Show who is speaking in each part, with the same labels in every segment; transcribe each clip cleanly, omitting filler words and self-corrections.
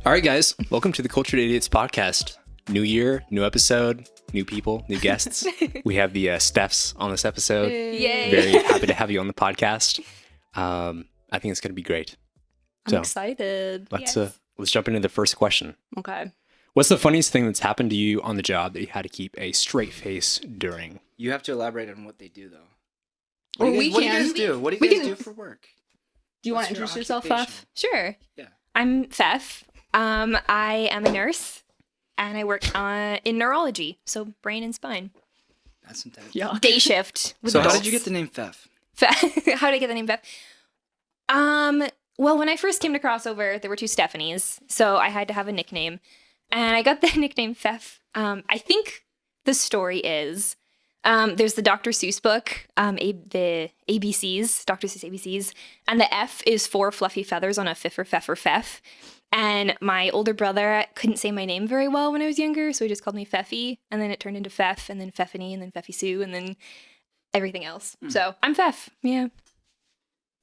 Speaker 1: All right, guys, welcome to the Cultured Idiots podcast. New year, new episode, new people, new guests. We have the Stephs on this episode.
Speaker 2: Yay.
Speaker 1: Very happy to have you on the podcast. I think it's going to be great.
Speaker 2: I'm excited.
Speaker 1: Let's jump into the first question.
Speaker 2: Okay.
Speaker 1: What's the funniest thing that's happened to you on the job that you had to keep a straight face during?
Speaker 3: You have to elaborate on what they do, though.
Speaker 2: Or
Speaker 3: What do you guys do? What do you guys do for work?
Speaker 2: Do you want
Speaker 3: What's
Speaker 2: to
Speaker 3: your
Speaker 2: introduce yourself,
Speaker 3: occupation?
Speaker 2: Pef?
Speaker 4: Sure.
Speaker 3: Yeah.
Speaker 4: I'm Pef. I am a nurse, and I work in neurology, so brain and spine.
Speaker 3: That's intense.
Speaker 2: Yeah.
Speaker 4: Day shift. With
Speaker 3: So how
Speaker 4: adults.
Speaker 3: did you get the name Pef?
Speaker 4: How did I get the name Pef? Well, when I first came to Crossover, there were two Stephanies, so I had to have a nickname, and I got the nickname Pef. I think the story is there's the Dr. Seuss book, the ABCs, Dr. Seuss ABCs, and the F is for fluffy feathers on a Fif or Fef or Fef. And my older brother couldn't say my name very well when I was younger, so he just called me Feffy, and then it turned into Fef, and then Feffany, and then Feffy Sue, and then everything else. So I'm Pef. Yeah.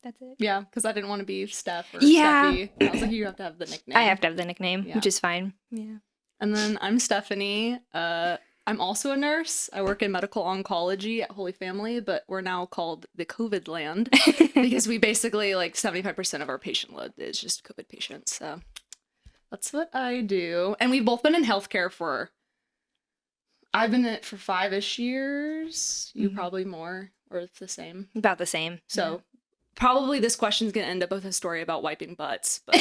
Speaker 4: That's it.
Speaker 2: Yeah, because I didn't want to be Steph or
Speaker 4: Yeah.
Speaker 2: Steffi. I was like, you have to have the nickname.
Speaker 4: I have to have the nickname,
Speaker 2: Yeah.
Speaker 4: which is fine. Yeah.
Speaker 2: And then I'm Stephanie. I'm also a nurse. I work in medical oncology at Holy Family, but we're now called the COVID land because we basically, like, 75% of our patient load is just COVID patients. So that's what I do. And we've both been in healthcare I've been in it for 5-ish years. You probably more, or it's the same.
Speaker 4: About the same.
Speaker 2: So probably this question's gonna end up with a story about wiping butts, but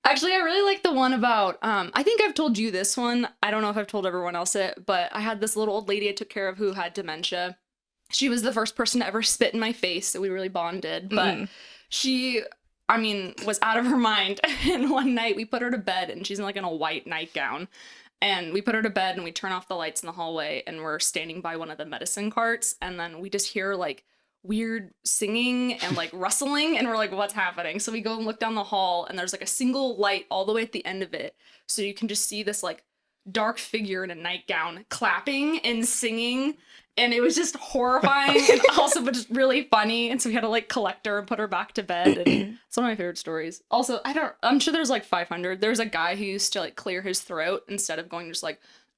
Speaker 2: actually I really like the one about I think I've told you this one. I don't know if I've told everyone else it, but I had this little old lady I took care of who had dementia. She was the first person to ever spit in my face, so we really bonded. But she, was out of her mind. And one night we put her to bed, and she's in a white nightgown. And we put her to bed, and we turn off the lights in the hallway, and we're standing by one of the medicine carts, and then we just hear weird singing and rustling, and we're like, what's happening? So we go and look down the hall, and there's a single light all the way at the end of it, so you can just see this dark figure in a nightgown clapping and singing, and it was just horrifying and also but just really funny. And so we had to collect her and put her back to bed, and it's one of my favorite stories. Also, I'm sure there's 500. There's a guy who used to clear his throat instead of going just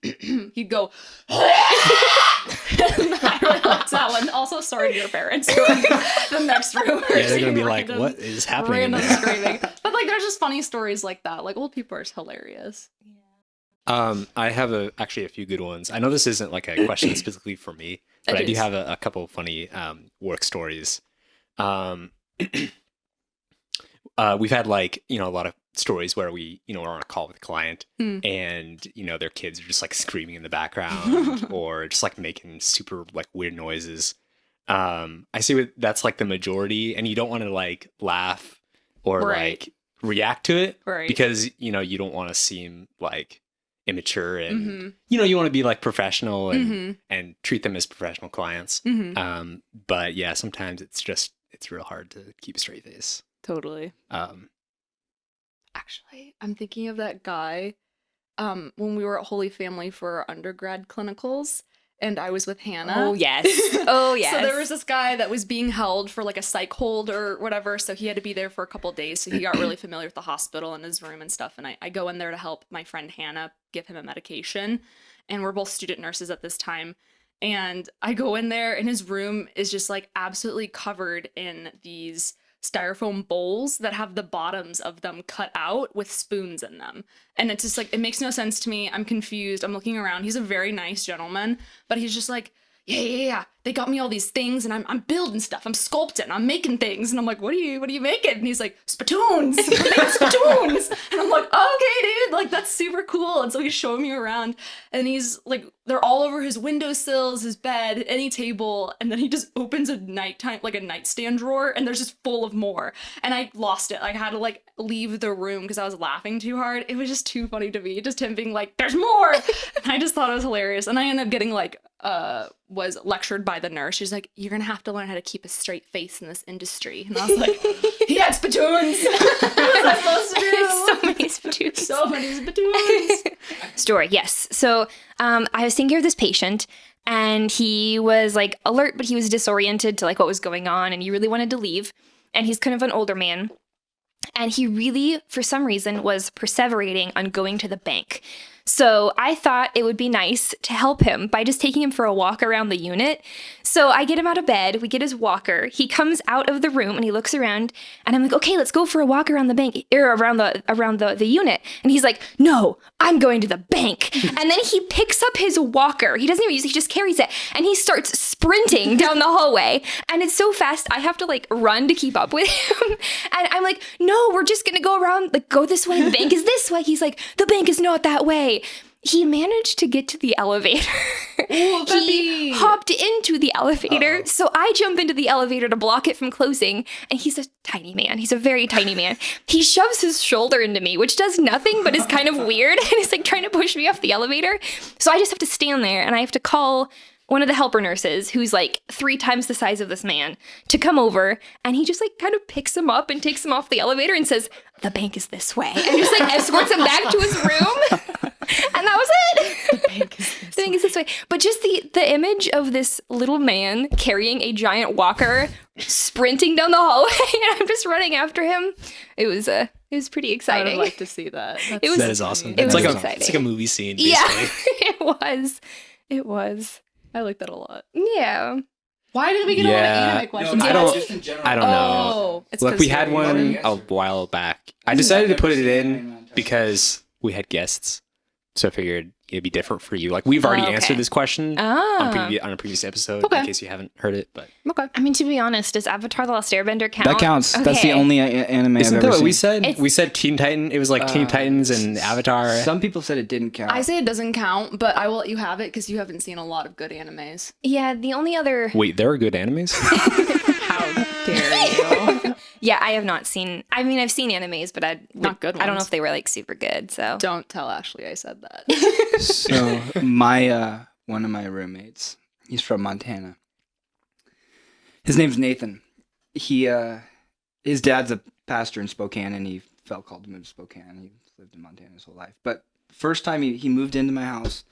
Speaker 2: he'd go I really liked that one. Also, sorry to your parents who are in the next room.
Speaker 1: Yeah, they're going to be like, what is happening in
Speaker 2: Random
Speaker 1: there?
Speaker 2: screaming. But there's just funny stories like that. Old people are hilarious.
Speaker 1: I have actually a few good ones. I know this isn't a question specifically for me, but I do have a couple funny work stories. We've had a lot of stories where we are on a call with a client and their kids are just screaming in the background or just making super weird noises. I see that's the majority, and you don't want to laugh or
Speaker 2: Right.
Speaker 1: react to it,
Speaker 2: Right.
Speaker 1: because you don't want to seem immature, and you want to be professional and treat them as professional clients. But yeah, sometimes it's real hard to keep a straight face.
Speaker 2: Totally. Actually, I'm thinking of that guy when we were at Holy Family for our undergrad clinicals, and I was with Hannah.
Speaker 4: Oh, yes. Oh, yes.
Speaker 2: So there was this guy that was being held for a psych hold or whatever, so he had to be there for a couple of days, so he got really familiar with the hospital and his room and stuff, and I go in there to help my friend Hannah give him a medication, and we're both student nurses at this time, and I go in there, and his room is just absolutely covered in these styrofoam bowls that have the bottoms of them cut out with spoons in them. And it's just it makes no sense to me. I'm confused. I'm looking around. He's a very nice gentleman, but he's just yeah. They got me all these things, and I'm building stuff. I'm sculpting. I'm making things. And I'm like, what are you making? And he's like, spittoons. I'm making spittoons. And I'm like, okay, dude, that's super cool. And so he's showing me around, and he's they're all over his windowsills, his bed, any table. And then he just opens a nightstand drawer, and there's just full of more. And I lost it. I had to leave the room because I was laughing too hard. It was just too funny to me. Just him being there's more. And I just thought it was hilarious. And I ended up getting was lectured by the nurse. She's like, you're gonna have to learn how to keep a straight face in this industry. And I was like, he had spittoons. What was I supposed to do?
Speaker 4: So many spittoons.
Speaker 2: So many spittoons.
Speaker 4: Story, yes. So I was taking care of this patient, and he was alert, but he was disoriented to what was going on, and he really wanted to leave. And he's kind of an older man. And he really, for some reason, was perseverating on going to the bank. So I thought it would be nice to help him by just taking him for a walk around the unit. So I get him out of bed, we get his walker. He comes out of the room and he looks around and I'm like, okay, let's go for a walk around the bank or around the unit. And he's like, no, I'm going to the bank. And then he picks up his walker. He doesn't even use it, he just carries it. And he starts sprinting down the hallway. And it's so fast, I have to like run to keep up with him. And I'm like, no, we're just gonna go around, like go this way. The bank is this way. He's like, the bank is not that way. He managed to get to the elevator.
Speaker 2: Ooh,
Speaker 4: He hopped into the elevator.
Speaker 3: Uh-oh.
Speaker 4: So I jump into the elevator to block it from closing. And he's a tiny man. He's a very tiny man. He shoves his shoulder into me, which does nothing, but is kind of weird. And he's like trying to push me off the elevator. So I just have to stand there and I have to call one of the helper nurses, who's like 3 times the size of this man, to come over. And he just like kind of picks him up and takes him off the elevator and says, the bank is this way. And just like escorts him back to his room. And that was it.
Speaker 2: The bank is
Speaker 4: this way. But just the image of this little man carrying a giant walker, sprinting down the hallway, and I'm just running after him. It was pretty
Speaker 2: I would
Speaker 4: exciting.
Speaker 2: like to see that.
Speaker 4: It was-
Speaker 1: That is awesome.
Speaker 4: it
Speaker 1: It's
Speaker 4: was
Speaker 1: like
Speaker 4: exciting.
Speaker 1: it's like a movie scene, basically.
Speaker 4: Yeah, it was.
Speaker 2: I like that a lot.
Speaker 4: Yeah.
Speaker 2: Why did we get
Speaker 1: Yeah.
Speaker 2: on anime questions?
Speaker 1: I don't-
Speaker 3: just in general.
Speaker 1: I don't know.
Speaker 2: Oh, it's
Speaker 1: Look,
Speaker 2: 'cause
Speaker 1: we had
Speaker 2: you're-
Speaker 1: one
Speaker 3: Yes.
Speaker 1: a while back. I decided to put it in because we had guests, so I figured it'd be different for you. Like we've already
Speaker 4: Okay.
Speaker 1: answered this question
Speaker 4: Ah.
Speaker 1: on a previous episode,
Speaker 2: Okay.
Speaker 1: in case you haven't heard it. But
Speaker 2: Okay.
Speaker 4: I mean, to be honest, does Avatar: The Last Airbender count?
Speaker 3: That counts. That's the
Speaker 4: Okay.
Speaker 3: only anime
Speaker 1: isn't
Speaker 3: I've
Speaker 1: that
Speaker 3: ever
Speaker 1: what
Speaker 3: seen.
Speaker 1: we said?
Speaker 4: It's-
Speaker 1: We said Teen Titan. It was like Teen Titans and Avatar.
Speaker 3: Some people said it didn't count.
Speaker 2: I say it doesn't count, but I will let you have it because you haven't seen a lot of good animes.
Speaker 4: Yeah, the only other.
Speaker 1: Wait, there are good animes.
Speaker 2: How dare you?
Speaker 4: Yeah, I have not seen. I mean, I've seen animes, but
Speaker 2: Not good
Speaker 4: I don't know
Speaker 2: ones.
Speaker 4: if they were like super good. So
Speaker 2: Don't tell Ashley I said that.
Speaker 3: So my one of my roommates, he's from Montana. His name's Nathan. He his dad's a pastor in Spokane, and he felt called to move to Spokane. He lived in Montana his whole life. But first time he moved into my house,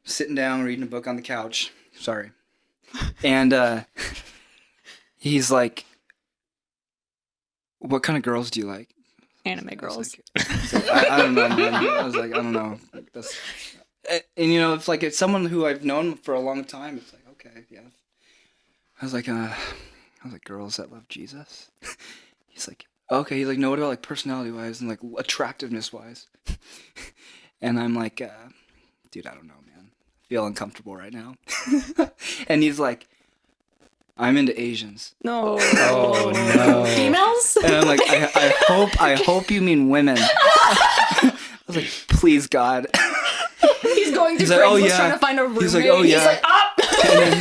Speaker 3: sitting down reading a book on the couch. Sorry, and he's like, "What kind of girls do you like?"
Speaker 2: Anime
Speaker 3: I was
Speaker 2: girls.
Speaker 3: like, I don't know, man. I was like, I don't know. That's, and you know, it's someone who I've known for a long time. It's like, okay, yeah. I was like, girls that love Jesus. He's like, okay. He's like, no, what about like personality wise and like attractiveness wise? And I'm like, dude, I don't know, man. I feel uncomfortable right now. And he's like, I'm into Asians.
Speaker 2: No.
Speaker 1: Oh, no.
Speaker 2: Females?
Speaker 3: And I'm like, I hope you mean women. I was like, please God.
Speaker 2: He's going through
Speaker 3: He's like, oh,
Speaker 2: Craigslist
Speaker 3: yeah.
Speaker 2: trying to find a roommate.
Speaker 3: He's like, oh, yeah.
Speaker 2: He's like, up!
Speaker 3: And then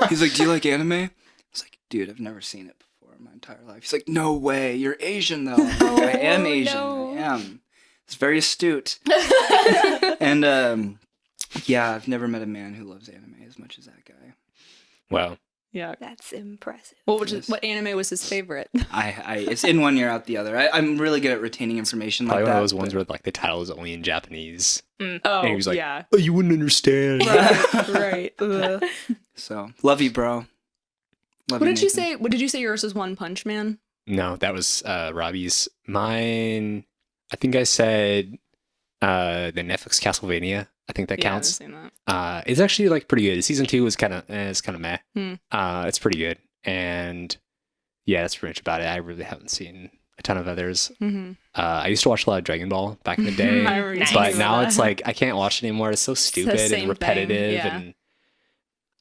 Speaker 3: he's like, do you like anime? I was like, dude, I've never seen it before in my entire life. He's like, no way, you're Asian though. I'm like, I am Asian.
Speaker 4: no.
Speaker 3: I am. It's very astute. And yeah, I've never met a man who loves anime as much as that guy.
Speaker 1: Wow.
Speaker 2: Yeah.
Speaker 4: that's impressive.
Speaker 2: What anime was his favorite?
Speaker 3: It's in one ear out the other. I'm really good at retaining information
Speaker 1: Probably
Speaker 3: like
Speaker 1: one
Speaker 3: that.
Speaker 1: of those ones
Speaker 3: but-
Speaker 1: where like the title is only in Japanese.
Speaker 2: Oh,
Speaker 1: And he was like,
Speaker 2: yeah.
Speaker 1: oh, you wouldn't understand.
Speaker 2: Right. Ugh.
Speaker 3: So love you, bro. Love
Speaker 2: What did you
Speaker 3: Nathan.
Speaker 2: say? What did you say yours was One Punch Man?
Speaker 1: No, that was Robbie's. Mine, I think I said the Netflix Castlevania. I think that
Speaker 2: Yeah,
Speaker 1: counts.
Speaker 2: I've seen that.
Speaker 1: It's actually like pretty good. Season 2 is kind of meh.
Speaker 2: Hmm.
Speaker 1: It's pretty good, and yeah, that's pretty much about it. I really haven't seen a ton of others.
Speaker 2: Mm-hmm.
Speaker 1: I used to watch a lot of Dragon Ball back in the day,
Speaker 2: I remember you
Speaker 4: Nice.
Speaker 1: but
Speaker 2: telling me
Speaker 1: now
Speaker 2: that.
Speaker 1: it's like I can't watch it anymore. It's so stupid
Speaker 2: same
Speaker 1: and repetitive,
Speaker 2: thing, yeah.
Speaker 1: and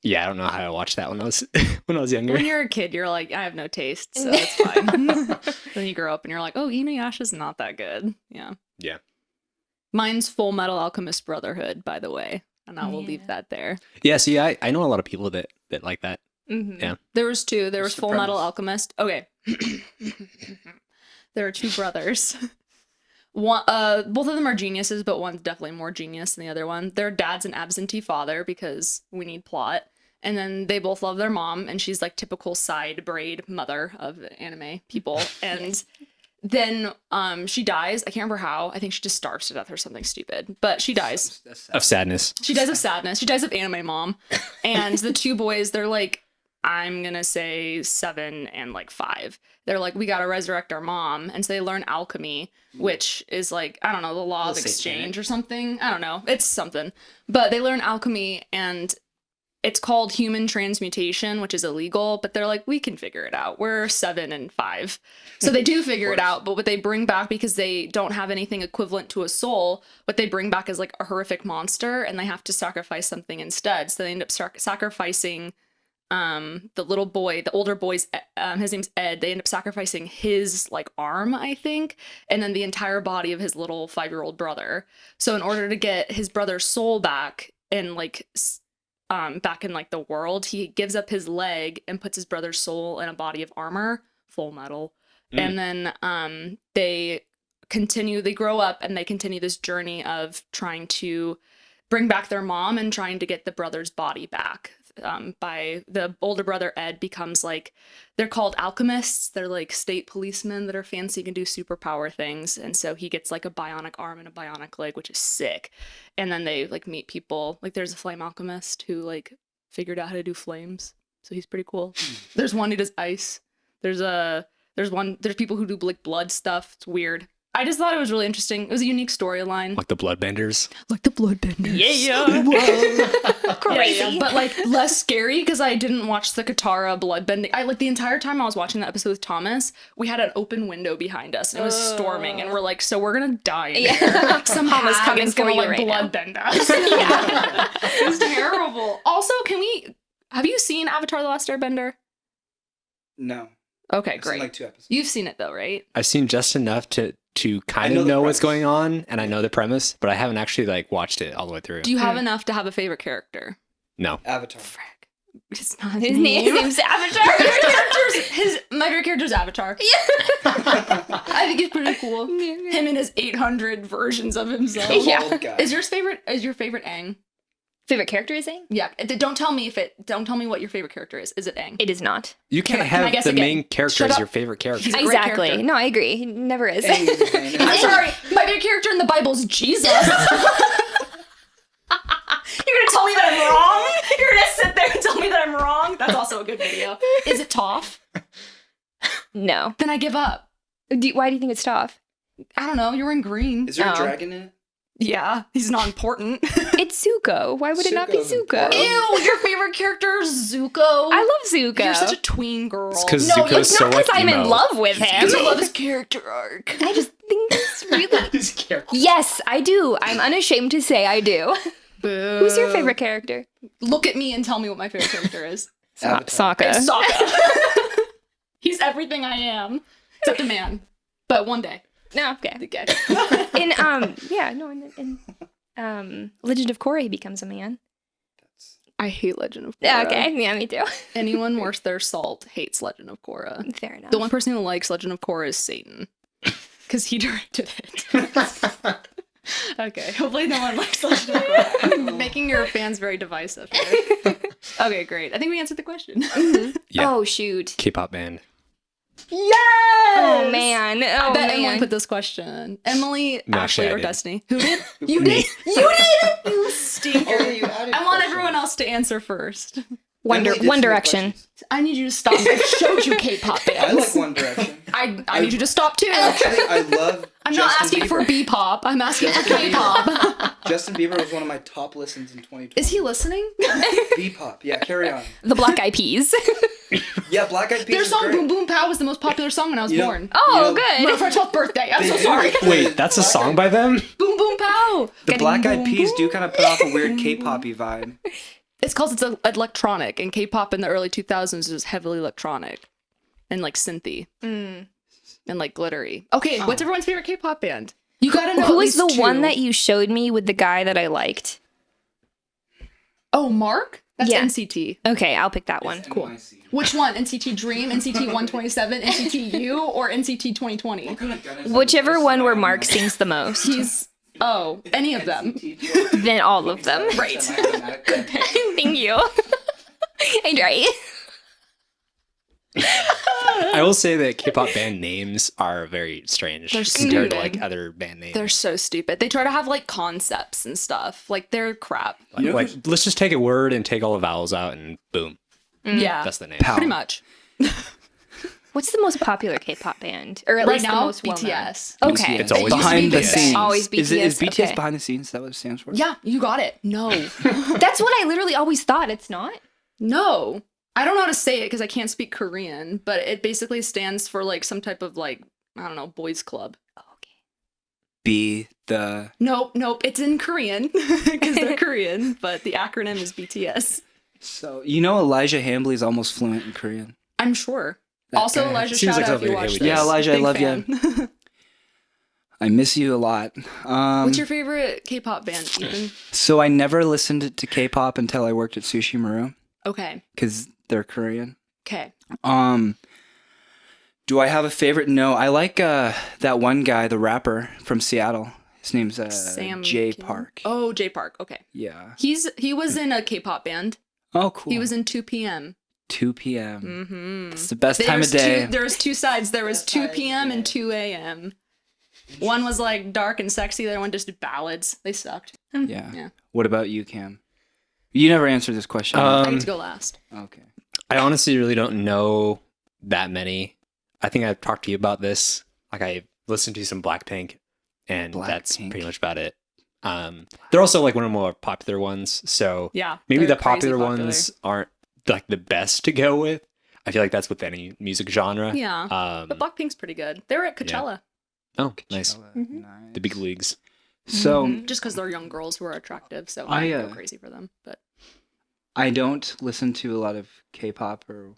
Speaker 1: yeah, I don't know how I watched that when I was when I was younger.
Speaker 2: When you're a kid, you're like, I have no taste, so it's fine. Then you grow up and you're like, oh, Inuyasha's not that good. Yeah.
Speaker 1: Yeah.
Speaker 2: Mine's Full Metal Alchemist Brotherhood, by the way. And I will leave
Speaker 4: Yeah.
Speaker 2: that there.
Speaker 1: Yeah, see, I know a lot of people that like that.
Speaker 4: Mm-hmm.
Speaker 1: Yeah.
Speaker 2: There was two. There was
Speaker 3: What's the
Speaker 2: Full Metal
Speaker 3: premise?
Speaker 2: Alchemist. Okay. There are two brothers. One, both of them are geniuses, but one's definitely more genius than the other one. Their dad's an absentee father because we need plot. And then they both love their mom, and she's like typical side braid mother of anime people. And then she dies. I can't remember how. I think she just starves to death or something stupid. But she dies.
Speaker 3: That's
Speaker 1: Of sadness.
Speaker 2: She dies of sadness. She dies of anime mom. And the two boys, they're like I'm gonna say 7 and like 5. They're like, we gotta resurrect our mom, and so they learn alchemy, which is like, I don't know, the law of
Speaker 3: Little
Speaker 2: exchange
Speaker 3: satanic.
Speaker 2: or something. I don't know, it's something. But they learn alchemy, and it's called human transmutation, which is illegal. But they're like, we can figure it out. We're 7 and 5, so they do figure it out. But what they bring back, because they don't have anything equivalent to a soul, what they bring back is like a horrific monster, and they have to sacrifice something instead. So they end up sacrificing the little boy, the older boy's his name's Ed. They end up sacrificing his like arm, I think, and then the entire body of his little 5-year-old brother. So in order to get his brother's soul back and like back in like the world, he gives up his leg and puts his brother's soul in a body of armor, full metal. And then they grow up and they continue this journey of trying to bring back their mom and trying to get the brother's body back. By the older brother, Ed, becomes like, they're called alchemists. They're like state policemen that are fancy, can do superpower things. And so he gets like a bionic arm and a bionic leg, which is sick. And then they like meet people, like there's a flame alchemist who like figured out how to do flames. So he's pretty cool. There's one who does ice. There's people who do like blood stuff. It's weird. I just thought it was really interesting. It was a unique storyline.
Speaker 1: Like the Bloodbenders.
Speaker 2: Like the Bloodbenders.
Speaker 4: Yeah. Crazy.
Speaker 2: Yeah, but like less scary because I didn't watch the Katara bloodbending. I like the entire time I was watching that episode with Thomas, we had an open window behind us and it was storming, and we're like, so we're gonna die in here. Some
Speaker 4: Thomas
Speaker 2: hag
Speaker 4: coming
Speaker 2: is
Speaker 4: for
Speaker 2: gonna
Speaker 4: you
Speaker 2: like
Speaker 4: right now.
Speaker 2: bloodbend us. Yeah. It was terrible. Also, have you seen Avatar: The Last Airbender?
Speaker 3: No.
Speaker 2: Okay,
Speaker 3: I've seen
Speaker 2: great.
Speaker 3: like 2 episodes.
Speaker 2: You've seen it though, right?
Speaker 1: I've seen just enough to kind
Speaker 3: know
Speaker 1: of
Speaker 3: the
Speaker 1: know what's
Speaker 3: premise.
Speaker 1: going on, and I know the premise, but I haven't actually like watched it all the way through.
Speaker 2: Do you have enough to have a favorite character?
Speaker 1: No.
Speaker 3: Avatar.
Speaker 2: Frick. It's not
Speaker 4: His name's Avatar.
Speaker 2: My favorite character's Avatar. I think he's pretty cool. Him and his 800 versions of himself.
Speaker 3: The
Speaker 4: Yeah.
Speaker 3: bald guy.
Speaker 2: Is your favorite Aang?
Speaker 4: Favorite character is Aang?
Speaker 2: Yeah. Don't tell me what your favorite character is. Is it Aang?
Speaker 4: It is not.
Speaker 1: You can't
Speaker 2: Can I
Speaker 1: have
Speaker 2: guess
Speaker 1: the
Speaker 2: again?
Speaker 1: main character
Speaker 2: Shut
Speaker 1: as
Speaker 2: up.
Speaker 1: your favorite character.
Speaker 2: He's a great
Speaker 4: Exactly.
Speaker 2: character.
Speaker 4: No, I agree. He never is.
Speaker 3: Aang is fine.
Speaker 2: I'm sorry. My favorite character in the Bible is Jesus. You're gonna tell me that I'm wrong? You're gonna sit there and tell me that I'm wrong? That's also a good video. Is it Toph?
Speaker 4: No.
Speaker 2: Then I give up.
Speaker 4: Why do you think it's tough?
Speaker 2: I don't know. You're wearing green.
Speaker 3: Is there
Speaker 4: Oh.
Speaker 3: a dragon in it?
Speaker 2: Yeah, he's not important.
Speaker 4: It's Zuko. Why would it not be
Speaker 3: Zuko's
Speaker 4: Zuko?
Speaker 3: important.
Speaker 2: Ew, your favorite character is Zuko.
Speaker 4: I love Zuko.
Speaker 2: You're such a tween girl.
Speaker 1: It's 'cause
Speaker 4: no,
Speaker 1: Zuko's
Speaker 4: it's
Speaker 1: so
Speaker 4: not because
Speaker 1: like
Speaker 4: I'm in
Speaker 1: emo.
Speaker 4: love with him.
Speaker 2: Because I love his character arc.
Speaker 4: I just think it's really. Yes, I do. I'm unashamed to say I do.
Speaker 2: Boo.
Speaker 4: Who's your favorite character?
Speaker 2: Look at me and tell me what my favorite character is.
Speaker 3: Avatar.
Speaker 4: Sokka.
Speaker 2: Sokka. He's everything I am, except a man. But one day.
Speaker 4: No, okay.
Speaker 2: Okay.
Speaker 4: In Legend of Korra, he becomes a man.
Speaker 2: I hate Legend of Korra.
Speaker 4: Yeah, okay. Yeah, me too.
Speaker 2: Anyone worth their salt hates Legend of Korra.
Speaker 4: Fair enough.
Speaker 2: The one person who likes Legend of Korra is Satan. Because he directed it. Okay, hopefully no one likes Legend of Korra. I'm making your fans very divisive here. Okay, great. I think we answered the question.
Speaker 1: Yeah.
Speaker 4: Oh, shoot.
Speaker 1: K-pop band.
Speaker 2: Yes!
Speaker 4: Oh, man.
Speaker 2: I
Speaker 4: Oh,
Speaker 2: bet
Speaker 4: man.
Speaker 2: Emily put this question. Emily,
Speaker 1: No,
Speaker 2: Ashley,
Speaker 1: actually, I
Speaker 2: or
Speaker 1: did.
Speaker 2: Destiny. Who did? You
Speaker 1: Me.
Speaker 2: did? You did? You stinker.
Speaker 3: Oh, you added
Speaker 2: I want
Speaker 3: questions.
Speaker 2: everyone else to answer first.
Speaker 4: One
Speaker 3: Emily did
Speaker 4: One
Speaker 3: submit
Speaker 4: Direction.
Speaker 3: questions.
Speaker 2: I need you to stop. I showed you K-pop
Speaker 3: I
Speaker 2: bands.
Speaker 3: like One Direction.
Speaker 2: I need you to stop too.
Speaker 3: Actually, I love.
Speaker 2: I'm not
Speaker 3: Justin
Speaker 2: asking for
Speaker 3: Bieber.
Speaker 2: B-pop. I'm asking for
Speaker 3: Justin Bieber.
Speaker 2: K-pop.
Speaker 3: Justin Bieber was one of my top listens in 2020.
Speaker 2: Is he listening?
Speaker 3: B-pop. Yeah, carry on.
Speaker 4: The Black Eyed Peas.
Speaker 3: Yeah, Black Eyed Peas.
Speaker 2: Their
Speaker 3: is
Speaker 2: song
Speaker 3: great.
Speaker 2: "Boom Boom Pow" was the most popular song when I was
Speaker 3: You know-
Speaker 2: born.
Speaker 4: Oh,
Speaker 3: You know,
Speaker 2: For my 12th birthday. I'm
Speaker 3: They
Speaker 2: so
Speaker 3: do.
Speaker 2: sorry.
Speaker 1: Wait, that's a song by them?
Speaker 2: Boom Boom Pow.
Speaker 3: The
Speaker 2: Getting
Speaker 3: Black Eyed
Speaker 2: boom,
Speaker 3: Peas
Speaker 2: boom.
Speaker 3: do kind of put off a weird K-poppy vibe.
Speaker 2: It's called it's electronic, and K-pop in the early 2000s was heavily electronic and like synthy and like glittery. Okay, what's everyone's favorite K-pop band? You gotta know.
Speaker 4: Who
Speaker 2: at
Speaker 4: was the
Speaker 2: least two.
Speaker 4: one that you showed me with the guy that I liked?
Speaker 2: Oh, Mark. That's
Speaker 4: Yeah.
Speaker 2: NCT.
Speaker 4: Okay, I'll pick that one.
Speaker 3: Cool.
Speaker 2: Which one? NCT Dream, NCT 127, NCT U, or NCT 2020?
Speaker 4: Whichever one where Mark sings the most.
Speaker 2: He's any of them.
Speaker 4: Then all of them.
Speaker 2: Right.
Speaker 4: Thank you. I try.
Speaker 1: I will say that K-pop band names are very strange
Speaker 2: They're
Speaker 1: compared to
Speaker 2: stupid.
Speaker 1: like other band names.
Speaker 2: They're so stupid. They try to have like concepts and stuff. Like they're crap.
Speaker 1: Like, let's just take a word and take all the vowels out and boom.
Speaker 2: Yeah,
Speaker 1: That's the name.
Speaker 3: Pow.
Speaker 2: pretty much.
Speaker 4: What's the most popular K-pop band, or at
Speaker 2: Right
Speaker 4: least
Speaker 2: now,
Speaker 4: the most well-known?
Speaker 2: BTS.
Speaker 4: Okay,
Speaker 1: It's always
Speaker 3: behind the
Speaker 1: BTS.
Speaker 3: scenes.
Speaker 4: Always
Speaker 3: Is
Speaker 4: BTS,
Speaker 3: BTS
Speaker 4: okay.
Speaker 3: behind the scenes? Is that what it stands for?
Speaker 2: Yeah, you got it. No,
Speaker 4: That's what I literally always thought. It's not.
Speaker 2: no. I don't know how to say it because I can't speak Korean, but it basically stands for like some type of like, I don't know, boys club.
Speaker 4: Okay.
Speaker 3: B the
Speaker 2: Nope. It's in Korean because they're Korean, but the acronym is BTS.
Speaker 3: So you know Elijah Hambley is almost fluent in Korean.
Speaker 2: I'm sure.
Speaker 3: That
Speaker 2: Also,
Speaker 3: guy.
Speaker 2: Elijah,
Speaker 1: Seems
Speaker 2: shout
Speaker 1: like
Speaker 2: out if you
Speaker 1: something
Speaker 2: watch
Speaker 1: Haley
Speaker 2: this.
Speaker 3: Yeah, Elijah, I
Speaker 2: Big
Speaker 3: love
Speaker 2: fan.
Speaker 3: I miss you a lot.
Speaker 2: What's your favorite K-pop band, Ethan?
Speaker 3: So I never listened to K-pop until I worked at Sushi Maru
Speaker 2: Okay.
Speaker 3: because they're Korean.
Speaker 2: Okay.
Speaker 3: Do I have a favorite? No, I like that one guy, the rapper from Seattle. His name's
Speaker 2: Sam
Speaker 3: Jay
Speaker 2: Kim?
Speaker 3: Park.
Speaker 2: Oh, Jay Park. Okay.
Speaker 3: Yeah.
Speaker 2: He was in a K-pop band.
Speaker 3: Oh, cool.
Speaker 2: He was in 2 p.m.
Speaker 3: 2 p.m.
Speaker 2: Mm-hmm.
Speaker 3: It's the best time of day.
Speaker 2: There was two sides. There was 2 p.m. and 2 a.m. One was like dark and sexy. The other one just did ballads. They sucked.
Speaker 3: Yeah.
Speaker 2: Yeah.
Speaker 3: What about you, Cam? You never answered this question.
Speaker 2: I get to go last.
Speaker 3: Okay.
Speaker 1: I honestly really don't know that many. I think I've talked to you about this. Like I listened to some Blackpink, and that's
Speaker 3: Blackpink.
Speaker 1: pretty much about it. They're also like one of the more popular ones, so
Speaker 2: Yeah.
Speaker 1: maybe
Speaker 2: they're
Speaker 1: the popular
Speaker 2: crazy
Speaker 1: ones aren't like the best to go with. I feel like that's with any music genre.
Speaker 2: Yeah. But Blackpink's pretty good. They were at Coachella
Speaker 1: Oh, nice.
Speaker 3: Coachella,
Speaker 2: Mm-hmm.
Speaker 3: nice.
Speaker 1: The big leagues.
Speaker 3: So
Speaker 2: just because they're young girls who are attractive. So
Speaker 3: I,
Speaker 2: I go
Speaker 3: uh,
Speaker 2: crazy for them. But
Speaker 3: I don't listen to a lot of K-pop or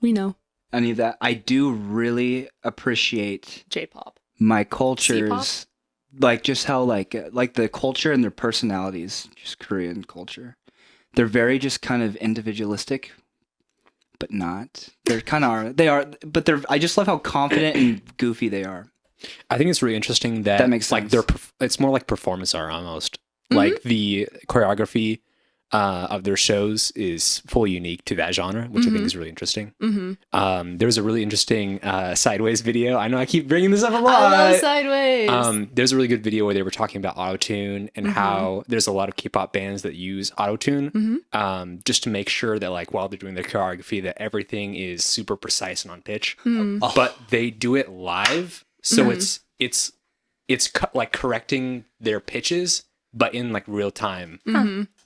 Speaker 2: we know
Speaker 3: any of that. I do really appreciate
Speaker 2: J-pop.
Speaker 3: my cultures, like just how like the culture and their personalities, just Korean culture. They're very just kind of individualistic, but not. They're kind of are. They are, but they're. I just love how confident and goofy they are.
Speaker 1: I think it's really interesting that,
Speaker 3: That makes
Speaker 1: like
Speaker 3: sense.
Speaker 1: it's more like performance art almost.
Speaker 2: Mhm.
Speaker 1: Like the choreography of their shows is fully unique to that genre, which I think is really interesting.
Speaker 2: Mm-hmm.
Speaker 1: There was a really interesting Sideways video. I know I keep bringing this up a
Speaker 2: I
Speaker 1: lot.
Speaker 2: love Sideways.
Speaker 1: There's a really good video where they were talking about autotune and how there's a lot of K-pop bands that use autotune just to make sure that like while they're doing their choreography that everything is super precise and on pitch. But they do it live, so it's like correcting their pitches, but in like real time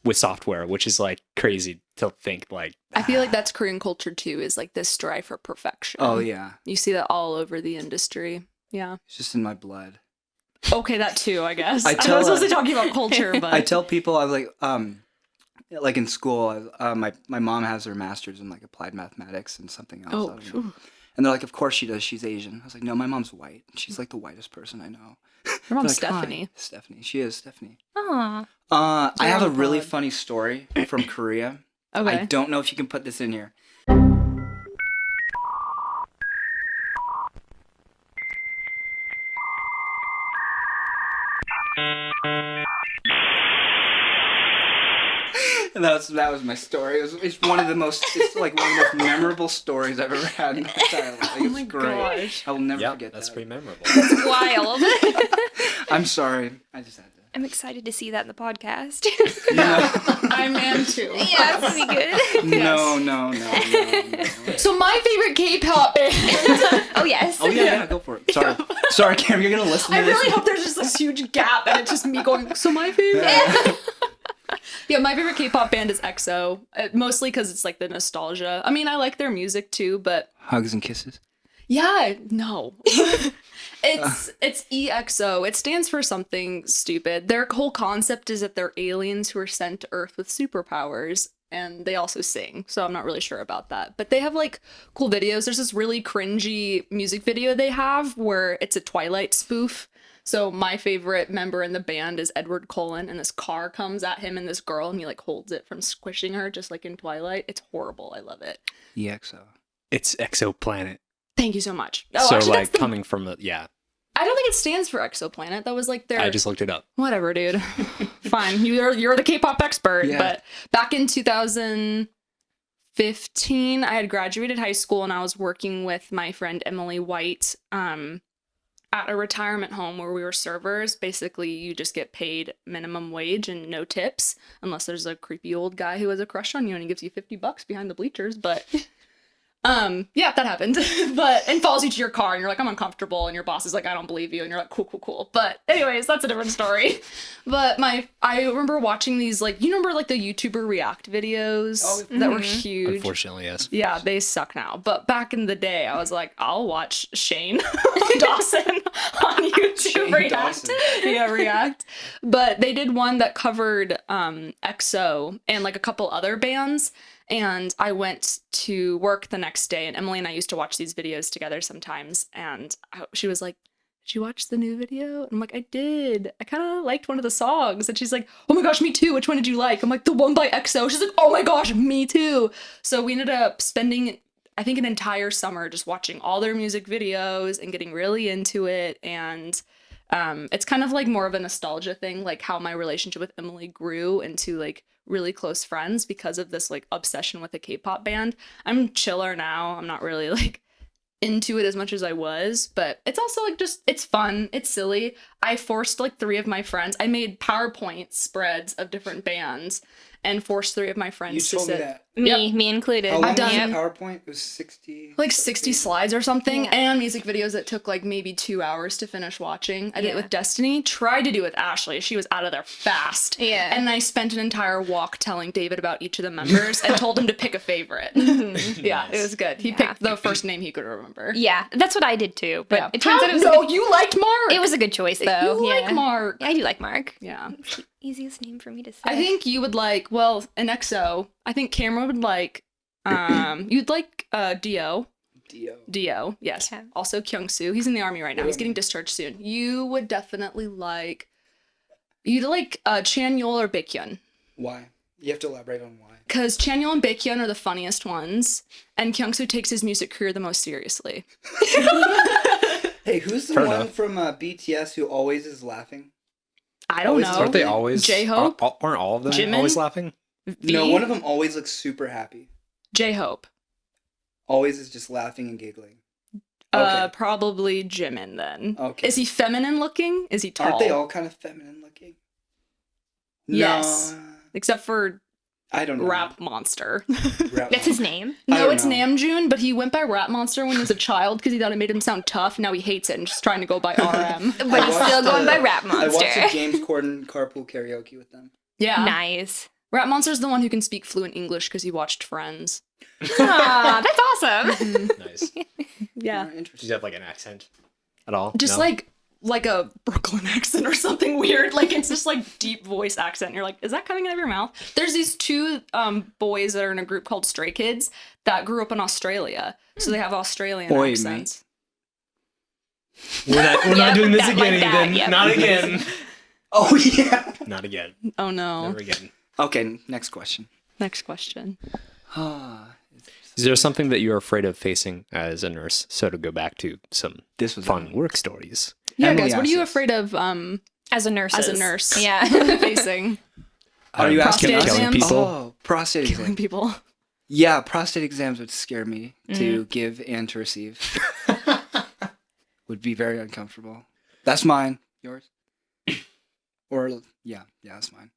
Speaker 1: with software, which is like crazy to think like.
Speaker 2: I feel like that's Korean culture too, is like this strive for perfection.
Speaker 3: Oh yeah,
Speaker 2: You see that all over the industry. Yeah.
Speaker 3: it's just in my blood.
Speaker 2: Okay, that too, I guess.
Speaker 3: I
Speaker 2: I
Speaker 3: tell,
Speaker 2: was supposed to be talking about culture, but
Speaker 3: I tell people I was like in school. My mom has her master's in like applied mathematics and something else. I
Speaker 2: Oh,
Speaker 3: don't know. And they're like, of course she does. She's Asian. I was like, no, my mom's white. She's like the whitest person I know.
Speaker 2: your mom's
Speaker 3: They're like, "Hi."
Speaker 2: Stephanie.
Speaker 3: Stephanie. She is Stephanie.
Speaker 4: Aw.
Speaker 3: I have
Speaker 2: on
Speaker 3: a
Speaker 2: the
Speaker 3: really
Speaker 2: pod.
Speaker 3: funny story from Korea.
Speaker 2: Okay.
Speaker 3: I don't know if you can put this in here. And that was my story. It's one of the most like one of the most memorable stories I've ever had in my entire life. It's
Speaker 2: my
Speaker 3: great.
Speaker 2: gosh.
Speaker 3: I will never
Speaker 1: Yeah,
Speaker 3: forget
Speaker 1: that's
Speaker 3: that.
Speaker 1: pretty memorable.
Speaker 4: Wild.
Speaker 3: I'm sorry. I just had to.
Speaker 4: I'm excited to see that in the podcast.
Speaker 2: I am too.
Speaker 4: yeah, it's gonna be good.
Speaker 3: No.
Speaker 2: So my favorite K-pop band.
Speaker 4: Oh yes.
Speaker 3: Oh yeah, go for it. Sorry, Cam. You're gonna listen to
Speaker 2: I
Speaker 3: this.
Speaker 2: really hope there's just this huge gap and it's just me going, so my favorite. Yeah, my favorite K-pop band is EXO. Mostly because it's like the nostalgia. I mean, I like their music too, but
Speaker 3: Hugs and kisses.
Speaker 2: yeah, no. It's EXO. It stands for something stupid. Their whole concept is that they're aliens who are sent to Earth with superpowers, and they also sing. So I'm not really sure about that. But they have like cool videos. There's this really cringy music video they have where it's a Twilight spoof. So my favorite member in the band is Edward Cullen, and this car comes at him and this girl, and he like holds it from squishing her, just like in Twilight. It's horrible. I love it.
Speaker 3: EXO.
Speaker 1: It's Exoplanet.
Speaker 2: Thank you so much.
Speaker 1: So
Speaker 2: actually, that's
Speaker 1: like
Speaker 2: the-
Speaker 1: coming from
Speaker 2: I don't think it stands for Exoplanet. That was like their.
Speaker 1: I just looked it up.
Speaker 2: Whatever, dude. Fine. You're the K-pop expert.
Speaker 3: Yeah.
Speaker 2: But back in 2015, I had graduated high school and I was working with my friend Emily White at a retirement home where we were servers. Basically, you just get paid minimum wage and no tips, unless there's a creepy old guy who has a crush on you and he gives you $50 behind the bleachers. But yeah, that happened. And follows you to your car and you're like, I'm uncomfortable, and your boss is like, I don't believe you, and you're like, cool. But anyways, that's a different story. But I remember watching these, like, you remember like the YouTuber React videos that were huge.
Speaker 1: Unfortunately, yes.
Speaker 2: Yeah, they suck now. But back in the day, I was like, I'll watch Shane Dawson on YouTube
Speaker 3: Shane
Speaker 2: React.
Speaker 3: Dawson.
Speaker 2: Yeah, React. But they did one that covered EXO and like a couple other bands. And I went to work the next day, and Emily and I used to watch these videos together sometimes. And she was like, did you watch the new video? And I'm like, I did. I kind of liked one of the songs. And she's like, oh my gosh, me too. Which one did you like? I'm like, the one by EXO. She's like, oh my gosh, me too. So we ended up spending, I think, an entire summer just watching all their music videos and getting really into it. And it's kind of like more of a nostalgia thing, like how my relationship with Emily grew into like really close friends because of this like obsession with a K-pop band. I'm chiller now. I'm not really like into it as much as I was, but it's also like just, it's fun, it's silly. I forced like 3 of my friends, I made PowerPoint spreads of different bands and forced 3 of my friends
Speaker 3: You
Speaker 2: to
Speaker 3: told me
Speaker 2: sit.
Speaker 3: that.
Speaker 4: Me included.
Speaker 3: How long
Speaker 2: done
Speaker 3: was
Speaker 2: it.
Speaker 3: the PowerPoint? It was 60.
Speaker 2: Like 60 slides or something,
Speaker 4: Yeah.
Speaker 2: and music videos that took like maybe 2 hours to finish watching. I did it
Speaker 4: Yeah.
Speaker 2: with Destiny, tried to do it with Ashley. She was out of there fast.
Speaker 4: Yeah.
Speaker 2: And I spent an entire walk telling David about each of the members and told him to pick a favorite. Yeah, it was good. He
Speaker 4: Yeah.
Speaker 2: picked the first name he could remember.
Speaker 4: Yeah, that's what I did too. But
Speaker 2: Yeah.
Speaker 4: it turns out it was,
Speaker 2: No, you liked Mark!
Speaker 4: it was a good choice though.
Speaker 2: You
Speaker 4: yeah.
Speaker 2: like Mark.
Speaker 4: Yeah, I do like Mark.
Speaker 2: Yeah.
Speaker 4: It's the easiest name for me to say.
Speaker 2: I think you would like, well, an EXO. I think Cameron would like, you'd like Dio. Dio, yes.
Speaker 4: Okay.
Speaker 2: Also Kyungsoo. He's in the army right now. He's getting discharged soon. You would definitely like, you'd like Chanyeol or Baekhyun.
Speaker 3: Why? You have to elaborate on why.
Speaker 2: Because Chanyeol and Baekhyun are the funniest ones, and Kyungsoo takes his music career the most seriously.
Speaker 3: Hey, who's the
Speaker 1: Fair
Speaker 3: one
Speaker 1: enough.
Speaker 3: from BTS who always is laughing?
Speaker 2: I don't
Speaker 3: Always-
Speaker 2: know.
Speaker 1: Aren't they always?
Speaker 2: J-Hope?
Speaker 1: Aren't all of them
Speaker 2: Jimin?
Speaker 1: always laughing?
Speaker 3: No, one of them always looks super happy.
Speaker 2: J-Hope.
Speaker 3: Always is just laughing and giggling. Okay.
Speaker 2: Probably Jimin then.
Speaker 3: Okay.
Speaker 2: Is he feminine looking? Is he tall?
Speaker 3: Aren't they all kind of feminine looking?
Speaker 2: Yes.
Speaker 3: No,
Speaker 2: Except for
Speaker 3: I don't know.
Speaker 2: Rap Monster.
Speaker 3: Rap
Speaker 4: that's his name.
Speaker 3: I
Speaker 2: No,
Speaker 3: don't
Speaker 2: it's
Speaker 3: know.
Speaker 2: Namjoon, but he went by Rap Monster when he was a child because he thought it made him sound tough. Now he hates it and just trying to go by RM.
Speaker 4: But
Speaker 3: I
Speaker 4: he's
Speaker 3: watched
Speaker 4: still going
Speaker 3: the-
Speaker 4: by Rap
Speaker 3: I watched
Speaker 4: Monster.
Speaker 3: the James Corden carpool karaoke with them.
Speaker 2: Yeah.
Speaker 4: Nice.
Speaker 2: Rap Monster's the one who can speak fluent English because he watched Friends.
Speaker 4: Aw, that's awesome.
Speaker 1: Nice.
Speaker 2: Yeah.
Speaker 1: Does
Speaker 3: Interesting.
Speaker 1: he have like an accent at all?
Speaker 2: Just
Speaker 1: No?
Speaker 2: like a Brooklyn accent or something weird. Like it's just like deep voice accent. You're like, is that coming out of your mouth? There's these 2 boys that are in a group called Stray Kids that grew up in Australia. So they have Australian
Speaker 3: Oi,
Speaker 2: accents.
Speaker 1: We're not
Speaker 4: Yep,
Speaker 1: doing this
Speaker 4: that-
Speaker 1: again,
Speaker 4: like that,
Speaker 1: Ethan.
Speaker 4: yep.
Speaker 1: Not again.
Speaker 3: Oh, yeah.
Speaker 1: Not again.
Speaker 2: Oh no.
Speaker 1: Never again.
Speaker 3: Okay, next question.
Speaker 2: Next question.
Speaker 1: Is there something that you're afraid of facing as a nurse? So to go back to some
Speaker 3: This was
Speaker 1: fun work stories.
Speaker 2: Yeah,
Speaker 3: Emily
Speaker 2: guys, what are you
Speaker 3: asked this.
Speaker 2: afraid of
Speaker 4: As a nurse.
Speaker 2: as a nurse?
Speaker 4: Yeah.
Speaker 2: Facing
Speaker 3: Are you asking
Speaker 2: Prostate
Speaker 3: us?
Speaker 1: killing
Speaker 2: exams?
Speaker 1: people?
Speaker 3: Oh, prostate
Speaker 2: killing
Speaker 3: exam.
Speaker 2: people.
Speaker 3: Yeah, prostate exams would scare me to give and to receive. Would be very uncomfortable. That's mine. Yours? Or yeah, that's mine.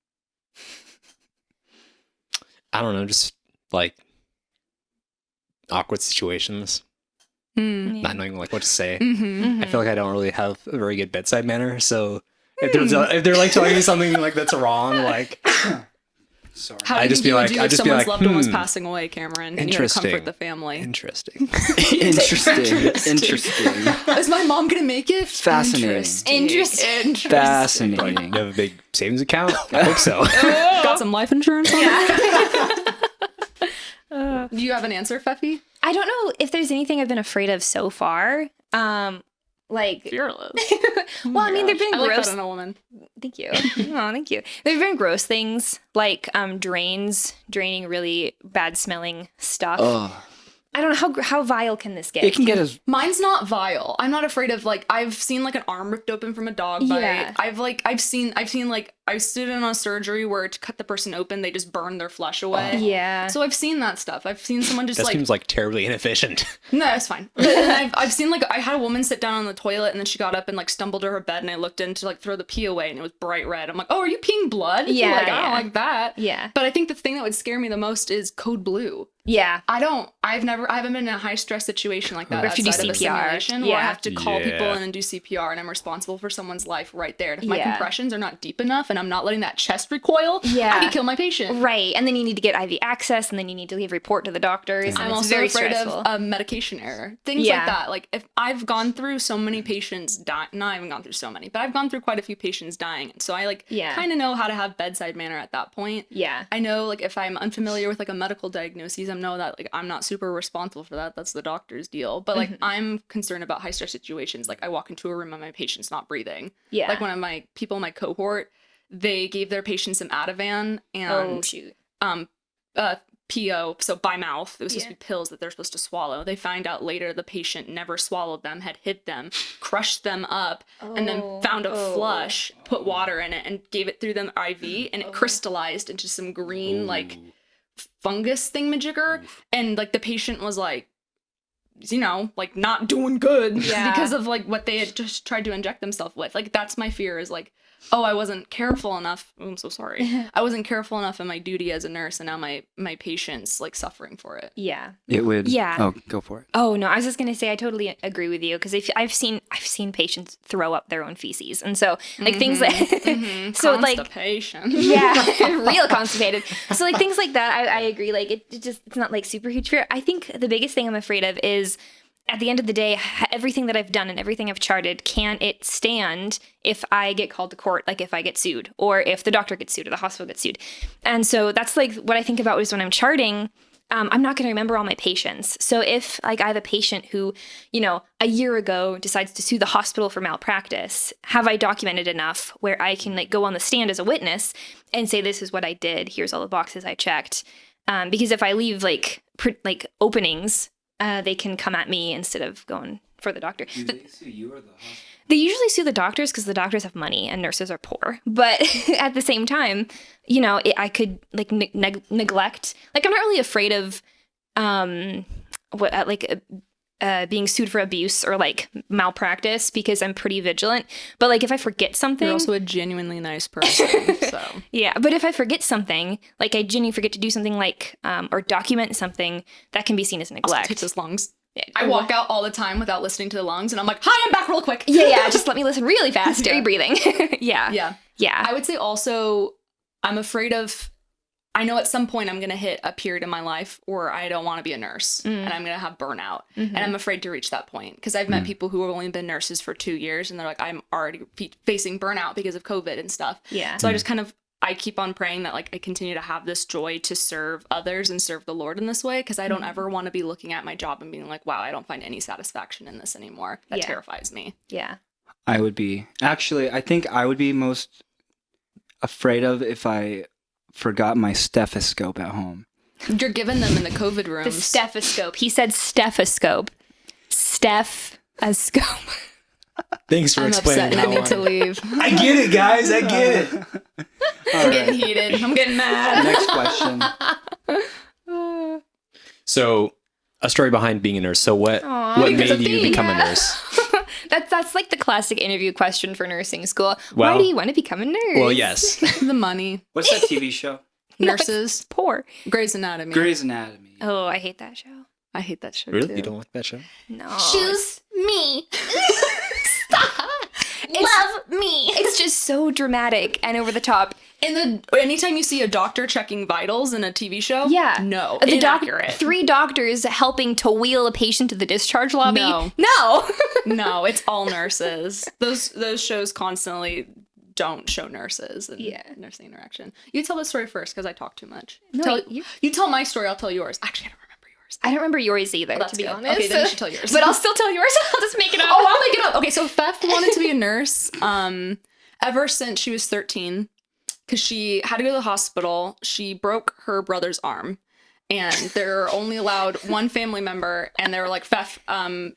Speaker 1: I don't know, just like awkward situations,
Speaker 2: Mm.
Speaker 1: not knowing like what to say.
Speaker 2: Mm-hmm.
Speaker 1: I feel like I don't really have a very good bedside manner, so if they're like telling me something like that's wrong, like
Speaker 3: Sorry.
Speaker 2: How do
Speaker 1: I'd
Speaker 2: you
Speaker 1: just
Speaker 2: think
Speaker 1: be
Speaker 2: you would
Speaker 1: like-
Speaker 2: do
Speaker 1: I'd
Speaker 2: if
Speaker 1: just be
Speaker 2: someone's
Speaker 1: like,
Speaker 2: loved one was
Speaker 1: hmm,
Speaker 2: passing away, Cameron, and you had to comfort
Speaker 1: interesting.
Speaker 2: the family?
Speaker 1: interesting.
Speaker 3: Interesting.
Speaker 2: Is my mom gonna make it?
Speaker 3: Fascinating.
Speaker 4: Interesting.
Speaker 3: Fascinating.
Speaker 1: You have a big savings account? I hope so.
Speaker 2: Got some life insurance on it?
Speaker 4: Uh,
Speaker 2: Do you have an answer, Feffy?
Speaker 4: I don't know if there's anything I've been afraid of so far. Like,
Speaker 2: Fearless.
Speaker 4: well, I mean, there've been
Speaker 2: I like
Speaker 4: gross.
Speaker 2: that in a woman.
Speaker 4: Thank you. Oh, thank you. There've been gross things like draining really bad smelling stuff.
Speaker 3: Oh,
Speaker 4: I don't know how vile can this get?
Speaker 3: it can get as
Speaker 2: Mine's not vile. I'm not afraid of like I've seen like an arm ripped open from a dog bite.
Speaker 4: Yeah.
Speaker 2: I've seen like I stood in a surgery where to cut the person open, they just burn their flesh away.
Speaker 4: Yeah.
Speaker 2: So I've seen that stuff. I've seen someone just
Speaker 1: That seems like terribly inefficient.
Speaker 2: no, it's fine. But then I've seen like I had a woman sit down on the toilet and then she got up and like stumbled to her bed and I looked in to like throw the pee away and it was bright red. I'm like, oh, are you peeing blood?
Speaker 4: Yeah,
Speaker 2: Like, I
Speaker 4: yeah.
Speaker 2: don't like that.
Speaker 4: Yeah.
Speaker 2: But I think the thing that would scare me the most is code blue.
Speaker 4: Yeah.
Speaker 2: I haven't been in a high stress situation like that.
Speaker 4: Or if you do
Speaker 2: outside of a
Speaker 4: CPR.
Speaker 2: simulation where I
Speaker 4: Yeah.
Speaker 2: have to call people
Speaker 1: Yeah.
Speaker 2: in and do CPR and I'm responsible for someone's life right there. And if my
Speaker 4: Yeah.
Speaker 2: compressions are not deep enough and I'm not letting that chest recoil,
Speaker 4: Yeah.
Speaker 2: I could kill my patient.
Speaker 4: Right. And then you need to get IV access and then you need to give report to the doctors.
Speaker 2: I'm
Speaker 4: and it's
Speaker 2: also
Speaker 4: very
Speaker 2: afraid
Speaker 4: stressful.
Speaker 2: of medication error. Things
Speaker 4: Yeah.
Speaker 2: like that. Like if I've gone through so many patients dying, not I haven't gone through so many, but I've gone through quite a few patients dying. And so I like
Speaker 4: Yeah.
Speaker 2: kind of know how to have bedside manner at that point.
Speaker 4: Yeah.
Speaker 2: I know like if I'm unfamiliar with like a medical diagnosis, I know that like I'm not super responsible for that. That's the doctor's deal. But like I'm concerned about high stress situations. Like I walk into a room and my patient's not breathing.
Speaker 4: Yeah.
Speaker 2: Like one of my people in my cohort, they gave their patient some Ativan and
Speaker 4: Oh, shoot.
Speaker 2: PO, so by mouth. It was supposed
Speaker 4: Yeah.
Speaker 2: to be pills that they're supposed to swallow. They find out later the patient never swallowed them, had hid them, crushed them up, and then
Speaker 4: Oh.
Speaker 2: found a
Speaker 4: Oh.
Speaker 2: flush, put water in it, and gave it through them IV, and it crystallized into some green, like, fungus thingamajigger. And, like, the patient was like, you know, like, not doing good
Speaker 4: Yeah.
Speaker 2: because of, like, what they had just tried to inject themselves with. Like, that's my fear is, like, oh, I wasn't careful enough. Oh, I'm so sorry. I wasn't careful enough in my duty as a nurse, and now my patient's like suffering for it.
Speaker 4: Yeah.
Speaker 3: It would.
Speaker 4: Yeah.
Speaker 3: Oh, go for it.
Speaker 4: Oh no, I was just gonna say I totally agree with you because I've seen patients throw up their own feces, and so like things like so like
Speaker 2: Constipation.
Speaker 4: yeah, real constipated. So like things like that, I agree. Like it's not like super huge fear. I think the biggest thing I'm afraid of is at the end of the day, everything that I've done and everything I've charted, can it stand if I get called to court, like if I get sued or if the doctor gets sued or the hospital gets sued? And so that's like what I think about is when I'm charting, I'm not going to remember all my patients. So if like I have a patient who, you know, a year ago decides to sue the hospital for malpractice, have I documented enough where I can like go on the stand as a witness and say, this is what I did. Here's all the boxes I checked. Because if I leave like openings, they can come at me instead of going for the doctor.
Speaker 3: Do they sue you or the hospital?
Speaker 4: They usually sue the doctors because the doctors have money and nurses are poor. But at the same time, you know, I could like neglect. Like I'm not really afraid of being sued for abuse or like malpractice because I'm pretty vigilant. But like if I forget something,
Speaker 2: You're also a genuinely nice person. So
Speaker 4: yeah. But if I forget something, like I genuinely forget to do something like or document something, that can be seen as neglect.
Speaker 2: take those lungs. I walk out all the time without listening to the lungs, and I'm like, "Hi, I'm back real quick."
Speaker 4: Yeah. Just let me listen really fast. Are
Speaker 2: Yeah.
Speaker 4: you breathing? Yeah.
Speaker 2: Yeah. I would say also, I'm afraid of. I know at some point I'm gonna hit a period in my life where I don't want to be a nurse, and I'm gonna have burnout, and I'm afraid to reach that point because I've met people who have only been nurses for 2 years, and they're like, "I'm already facing burnout because of COVID and stuff."
Speaker 4: Yeah.
Speaker 2: So I just kind of. I keep on praying that like I continue to have this joy to serve others and serve the Lord in this way because I don't ever want to be looking at my job and being like, wow, I don't find any satisfaction in this anymore. That
Speaker 4: Yeah.
Speaker 2: terrifies me.
Speaker 4: Yeah.
Speaker 3: I would be I think I would be most afraid of if I forgot my stethoscope at home.
Speaker 2: You're giving them in the COVID
Speaker 4: The
Speaker 2: rooms.
Speaker 4: stethoscope. He said stethoscope. Stethoscope.
Speaker 1: Thanks for
Speaker 2: I'm
Speaker 1: explaining
Speaker 2: upset and I
Speaker 1: that
Speaker 2: need to
Speaker 1: one.
Speaker 2: leave.
Speaker 1: I get it, guys. I get it.
Speaker 3: All
Speaker 2: I'm getting
Speaker 3: right.
Speaker 2: heated. I'm getting mad.
Speaker 3: Next question.
Speaker 1: So, a story behind being a nurse. So, what
Speaker 4: Aw,
Speaker 1: made
Speaker 2: because
Speaker 1: you
Speaker 2: of
Speaker 1: become a
Speaker 4: yeah.
Speaker 1: nurse?
Speaker 4: That's like the classic interview question for nursing school.
Speaker 1: Well-
Speaker 4: Why do you want to become a nurse?
Speaker 1: Well, yes.
Speaker 2: The money.
Speaker 3: What's that TV show?
Speaker 2: Nurses.
Speaker 4: Poor.
Speaker 2: Grey's Anatomy.
Speaker 3: Grey's Anatomy.
Speaker 4: Oh, I hate that show.
Speaker 2: I hate that show
Speaker 1: Really?
Speaker 2: too.
Speaker 1: You don't like that show?
Speaker 4: No.
Speaker 5: Choose me.
Speaker 4: Love me. It's just so dramatic and over the top.
Speaker 2: Anytime you see a doctor checking vitals in a TV show,
Speaker 4: Yeah.
Speaker 2: no,
Speaker 4: The
Speaker 2: inaccurate.
Speaker 4: 3 doctors helping to wheel a patient to the discharge lobby.
Speaker 2: No. No, it's all nurses. Those shows constantly don't show nurses and
Speaker 4: Yeah.
Speaker 2: nursing interaction. You tell the story first because I talk too much.
Speaker 4: No,
Speaker 2: You tell my story, I'll tell yours. Actually, I don't remember yours.
Speaker 4: I don't remember yours either,
Speaker 2: that's
Speaker 4: to be
Speaker 2: good.
Speaker 4: honest.
Speaker 2: Okay, then you should tell yours.
Speaker 4: But I'll still tell yours. I'll just make it up.
Speaker 2: Oh, I'll make it up. Okay, so Pfeff wanted to be a nurse ever since she was 13 because she had to go to the hospital. She broke her brother's arm. And they're only allowed one family member, and they were like, Pfeff,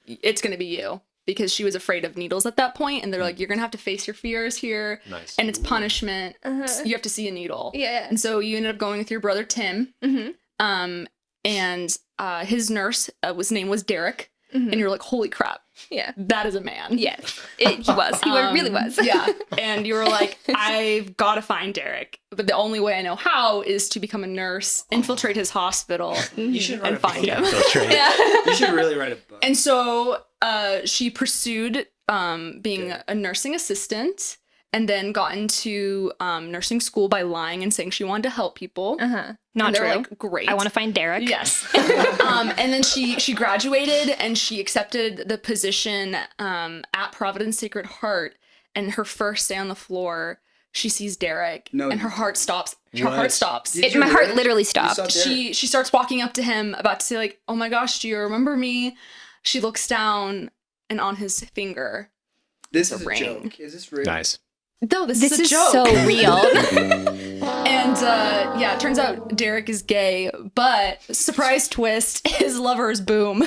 Speaker 2: it's going to be you. because she was afraid of needles at that point, and they're like, you're gonna have to face your fears here,
Speaker 1: Nice.
Speaker 2: and it's punishment.
Speaker 4: Uh-huh.
Speaker 2: You have to see a needle.
Speaker 4: Yeah.
Speaker 2: And so you ended up going with your brother Tim,
Speaker 4: Mm-hmm.
Speaker 2: and his nurse his name was Derek,
Speaker 4: Mhm.
Speaker 2: and you're like, holy crap,
Speaker 4: Yeah.
Speaker 2: that is a man.
Speaker 4: Yes. He was. He really was.
Speaker 2: Yeah. And you were like, I've got to find Derek. But the only way I know how is to become a nurse, infiltrate his hospital,
Speaker 3: You should write
Speaker 2: and
Speaker 3: a book.
Speaker 2: find him.
Speaker 1: Infiltrate.
Speaker 3: You should really write a book.
Speaker 2: And so she pursued being a nursing assistant, and then got into nursing school by lying and saying she wanted to help people.
Speaker 4: Uh-huh. Not
Speaker 2: And they
Speaker 4: true.
Speaker 2: were like, great.
Speaker 4: I want to find Derek.
Speaker 2: Yes. And then she graduated and she accepted the position at Providence Sacred Heart. And her first day on the floor, she sees Derek,
Speaker 3: No,
Speaker 2: and her heart stops. Her
Speaker 1: What?
Speaker 2: heart stops.
Speaker 3: Did you
Speaker 4: My heart
Speaker 3: really?
Speaker 4: literally
Speaker 3: You saw
Speaker 4: stopped.
Speaker 3: Derek?
Speaker 2: She starts walking up to him, about to say like, "Oh my gosh, do you remember me?" She looks down, and on his finger,
Speaker 3: This
Speaker 2: the
Speaker 3: is a
Speaker 2: ring.
Speaker 3: joke. Is this real?
Speaker 1: Nice.
Speaker 2: no, this
Speaker 4: This
Speaker 2: is a
Speaker 4: is
Speaker 2: joke.
Speaker 4: so real.
Speaker 2: And yeah, it turns out Derek is gay, but surprise twist, his lover is Boom.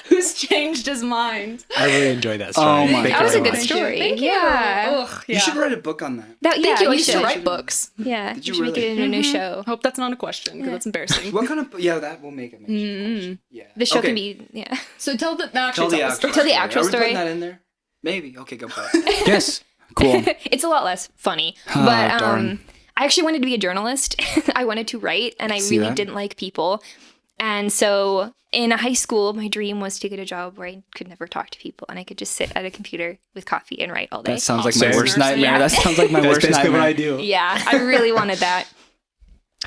Speaker 2: Who's changed his mind.
Speaker 1: I really enjoyed that story.
Speaker 3: Oh my
Speaker 1: Thank you
Speaker 4: That was a
Speaker 1: very
Speaker 4: good
Speaker 1: much.
Speaker 4: story.
Speaker 2: Thank you.
Speaker 4: Yeah.
Speaker 2: Ugh,
Speaker 3: You should write a book on that.
Speaker 4: That,
Speaker 2: Yeah,
Speaker 4: you
Speaker 2: I used to
Speaker 4: should.
Speaker 2: write books.
Speaker 4: Yeah.
Speaker 3: Did
Speaker 4: you
Speaker 3: you
Speaker 4: should make
Speaker 3: really?
Speaker 4: it into a new
Speaker 2: Mhm.
Speaker 4: show.
Speaker 2: Hope that's not a question, because
Speaker 4: Yeah.
Speaker 2: that's embarrassing.
Speaker 3: What kind of? Yeah, that will make it. Yeah.
Speaker 4: The show
Speaker 3: Okay.
Speaker 4: can be, yeah.
Speaker 2: So tell the
Speaker 3: Tell
Speaker 2: actually
Speaker 3: the
Speaker 2: tell the
Speaker 3: actual.
Speaker 2: story.
Speaker 4: Tell the actual
Speaker 3: Are we
Speaker 4: story.
Speaker 3: putting that in there? Maybe. Okay, go for it.
Speaker 1: Yes.
Speaker 3: Cool.
Speaker 4: It's a lot less funny.
Speaker 3: Ah,
Speaker 4: But
Speaker 3: darn.
Speaker 4: I actually wanted to be a journalist. I wanted to write, and I
Speaker 3: See
Speaker 4: really
Speaker 3: that?
Speaker 4: didn't like people. And so in high school, my dream was to get a job where I could never talk to people and I could just sit at a computer with coffee and write all day.
Speaker 3: That sounds like
Speaker 1: Same.
Speaker 3: my worst
Speaker 2: Nursing.
Speaker 3: nightmare.
Speaker 4: Yeah.
Speaker 3: That sounds like my
Speaker 1: That's
Speaker 3: worst
Speaker 1: basically
Speaker 3: nightmare.
Speaker 1: what I do.
Speaker 4: Yeah, I really wanted that.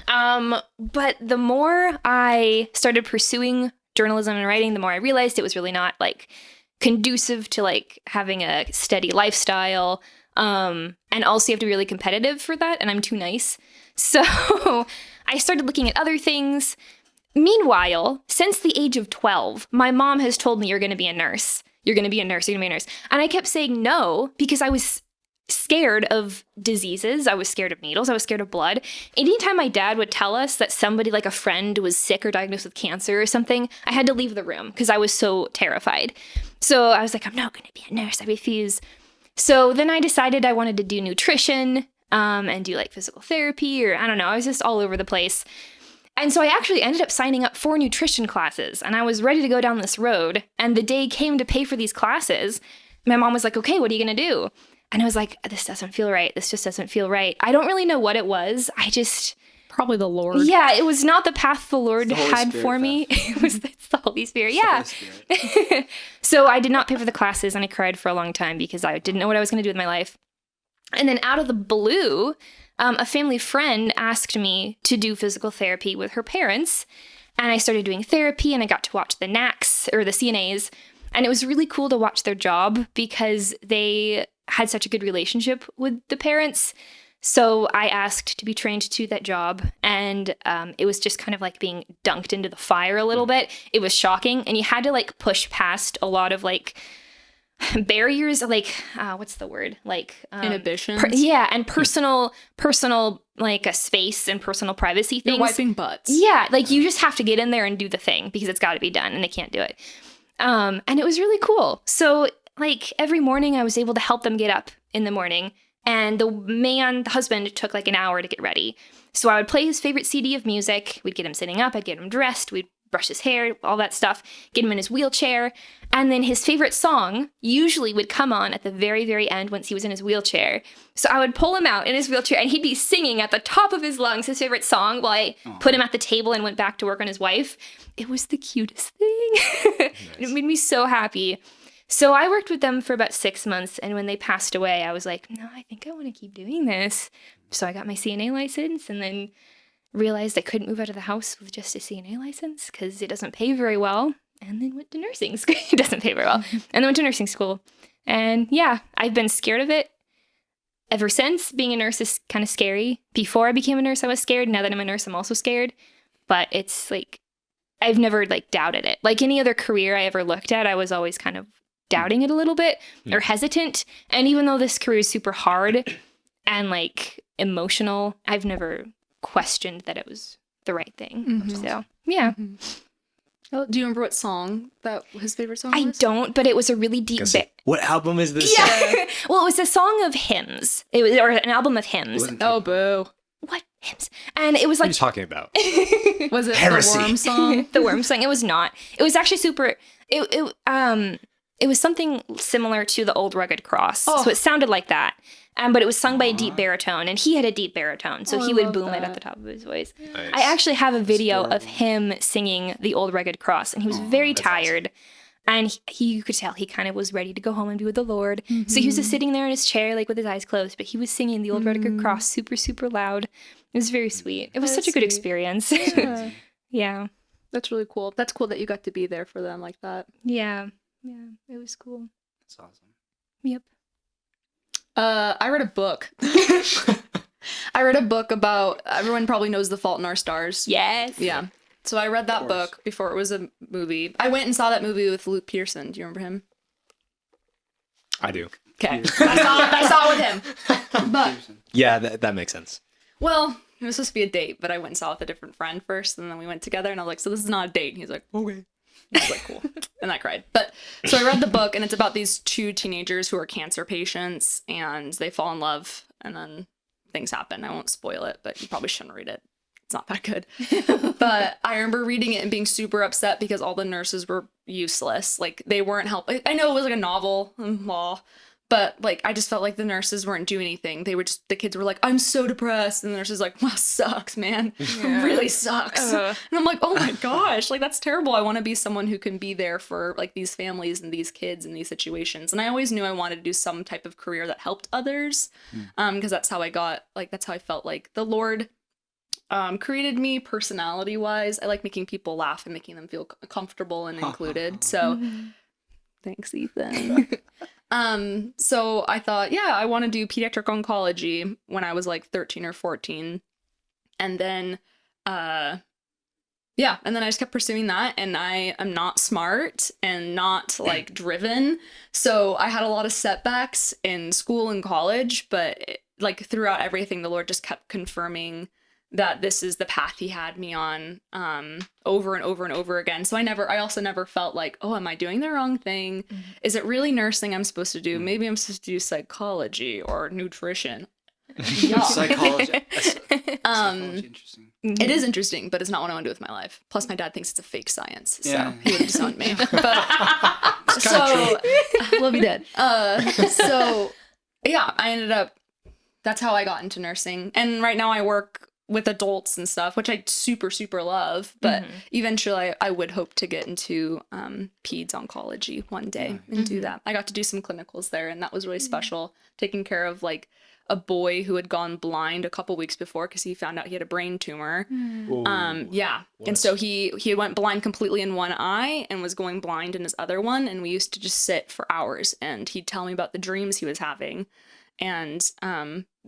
Speaker 4: But the more I started pursuing journalism and writing, the more I realized it was really not like conducive to like having a steady lifestyle. And also you have to be really competitive for that, and I'm too nice. So I started looking at other things. Meanwhile, since the age of 12, my mom has told me, you're going to be a nurse. You're going to be a nurse. You're going to be a nurse. And I kept saying no because I was scared of diseases. I was scared of needles. I was scared of blood. Anytime my dad would tell us that somebody, like a friend, was sick or diagnosed with cancer or something, I had to leave the room because I was so terrified. So I was like, I'm not going to be a nurse. I refuse. So then I decided I wanted to do nutrition and do like physical therapy, or I don't know. I was just all over the place. And so I actually ended up signing up for nutrition classes, and I was ready to go down this road. And the day came to pay for these classes. My mom was like, okay, what are you going to do? And I was like, this doesn't feel right. This just doesn't feel right. I don't really know what it was.
Speaker 2: Probably the Lord.
Speaker 4: Yeah, it was not the path the Lord
Speaker 3: the Holy
Speaker 4: had
Speaker 3: Spirit,
Speaker 4: for me. It's the Holy Spirit. Yeah.
Speaker 3: Holy Spirit.
Speaker 4: So I did not pay for the classes, and I cried for a long time because I didn't know what I was going to do with my life. And then out of the blue, a family friend asked me to do physical therapy with her parents. And I started doing therapy, and I got to watch the NACs or the CNAs. And it was really cool to watch their job because they had such a good relationship with the parents. So I asked to be trained to do that job, and it was just kind of like being dunked into the fire a little bit. It was shocking, and you had to like push past a lot of like barriers, like what's the word? Like
Speaker 2: Inhibitions.
Speaker 4: and personal like a space and personal privacy things.
Speaker 2: You're wiping butts.
Speaker 4: Yeah, like you just have to get in there and do the thing because it's got to be done, and they can't do it. And it was really cool. So like every morning, I was able to help them get up in the morning. And the husband, took like an hour to get ready. So I would play his favorite CD of music. We'd get him sitting up. I'd get him dressed. We'd brush his hair, all that stuff, get him in his wheelchair. And then his favorite song usually would come on at the very, very end once he was in his wheelchair. So I would pull him out in his wheelchair, and he'd be singing at the top of his lungs his favorite song while I put him at the table and went back to work on his wife. It was the cutest thing. It made me so happy. So I worked with them for about 6 months, and when they passed away, I was like, no, I think I want to keep doing this. So I got my CNA license, and then realized I couldn't move out of the house with just a CNA license because it doesn't pay very well, and then went to nursing school. It doesn't pay very well. And then went to nursing school. And yeah, I've been scared of it ever since. Being a nurse is kind of scary. Before I became a nurse, I was scared. Now that I'm a nurse, I'm also scared. But it's like, I've never like doubted it. Like any other career I ever looked at, I was always kind of doubting it a little bit or hesitant. And even though this career is super hard and like emotional, I've never questioned that it was the right thing.
Speaker 2: Mhm.
Speaker 4: So yeah.
Speaker 2: Oh, do you remember what song that his favorite song
Speaker 4: I
Speaker 2: was?
Speaker 4: don't, but it was a really deep bit.
Speaker 1: What album is this?
Speaker 4: Yeah. Well, it was a song of hymns. It was, or an album of
Speaker 3: It
Speaker 4: hymns.
Speaker 3: wasn't
Speaker 2: Oh,
Speaker 3: K-pop.
Speaker 2: boo.
Speaker 4: What hymns? And it was
Speaker 1: What are
Speaker 4: like
Speaker 1: you talking about?
Speaker 2: Was it
Speaker 1: Heresy.
Speaker 2: the Worm song?
Speaker 4: the Worm song. It was not. It was actually super. It was something similar to the Old Rugged Cross.
Speaker 2: Oh.
Speaker 4: So it sounded like that. But it was sung by a deep baritone, and he had a deep baritone, so
Speaker 2: Oh,
Speaker 4: he
Speaker 2: I
Speaker 4: would
Speaker 2: love
Speaker 4: boom it
Speaker 2: that.
Speaker 4: at the top of his voice.
Speaker 1: Nice.
Speaker 4: I actually have a video of
Speaker 3: adorable.
Speaker 4: him singing the Old Rugged Cross, and he was very
Speaker 1: that's awesome.
Speaker 4: tired. And you could tell he kind of was ready to go home and be with the Lord. So he was just sitting there in his chair, like with his eyes closed, but he was singing the Old Rugged Cross super, super loud. It was very sweet. It was
Speaker 2: That's
Speaker 4: such a good
Speaker 2: sweet.
Speaker 4: experience.
Speaker 2: Yeah.
Speaker 4: Yeah.
Speaker 2: That's really cool. That's cool that you got to be there for them like that.
Speaker 4: Yeah. Yeah. It was cool.
Speaker 3: That's awesome.
Speaker 4: Yep.
Speaker 2: I read a book. I read a book about, everyone probably knows The Fault in Our Stars.
Speaker 4: Yes.
Speaker 2: Yeah. So I read that
Speaker 3: course.
Speaker 2: book before it was a movie. I went and saw that movie with Luke Pearson. Do you remember him?
Speaker 1: I do.
Speaker 2: Okay. I saw it with him. But,
Speaker 1: Yeah, that makes sense.
Speaker 2: well, it was supposed to be a date, but I went and saw it with a different friend first, and then we went together, and I was like, so this is not a date. And he's like, okay. I was like, cool. And I cried. But so I read the book, and it's about these two teenagers who are cancer patients, and they fall in love, and then things happen. I won't spoil it, but you probably shouldn't read it. It's not that good. But I remember reading it and being super upset because all the nurses were useless. Like, they weren't helping. I know it was like a novel and law, but like I just felt like the nurses weren't doing anything. They were just, the kids were like, I'm so depressed, and the nurses like, well, sucks, man. It really sucks. And I'm like, oh my gosh, like that's terrible. I want to be someone who can be there for like these families and these kids in these situations. And I always knew I wanted to do some type of career that helped others, because that's how I got, like, that's how I felt like the Lord created me personality wise. I like making people laugh and making them feel comfortable and included. So thanks, Ethan. So I thought, yeah, I want to do pediatric oncology when I was like 13 or 14. And then, yeah, and then I just kept pursuing that, and I am not smart and not like driven. So I had a lot of setbacks in school and college, but like throughout everything, the Lord just kept confirming that this is the path he had me on, over and over and over again. So I also never felt like, oh, am I doing the wrong thing? Is it really nursing I'm supposed to do? Maybe I'm supposed to do psychology or nutrition. Yeah.
Speaker 3: Psychology. Psychology, interesting.
Speaker 2: It is interesting, but it's not what I want to do with my life. Plus, my dad thinks it's a fake science, so
Speaker 3: Yeah.
Speaker 2: he would have disowned me. But so, love you, Dad. So, yeah, I ended up. That's how I got into nursing, and right now I work with adults and stuff, which I super, super love. But eventually, I would hope to get into peds oncology one day and do that. I got to do some clinicals there, and that was really special. Taking care of like a boy who had gone blind a couple weeks before because he found out he had a brain tumor. Yeah. And so he went blind completely in one eye and was going blind in his other one. And we used to just sit for hours, and he'd tell me about the dreams he was having. And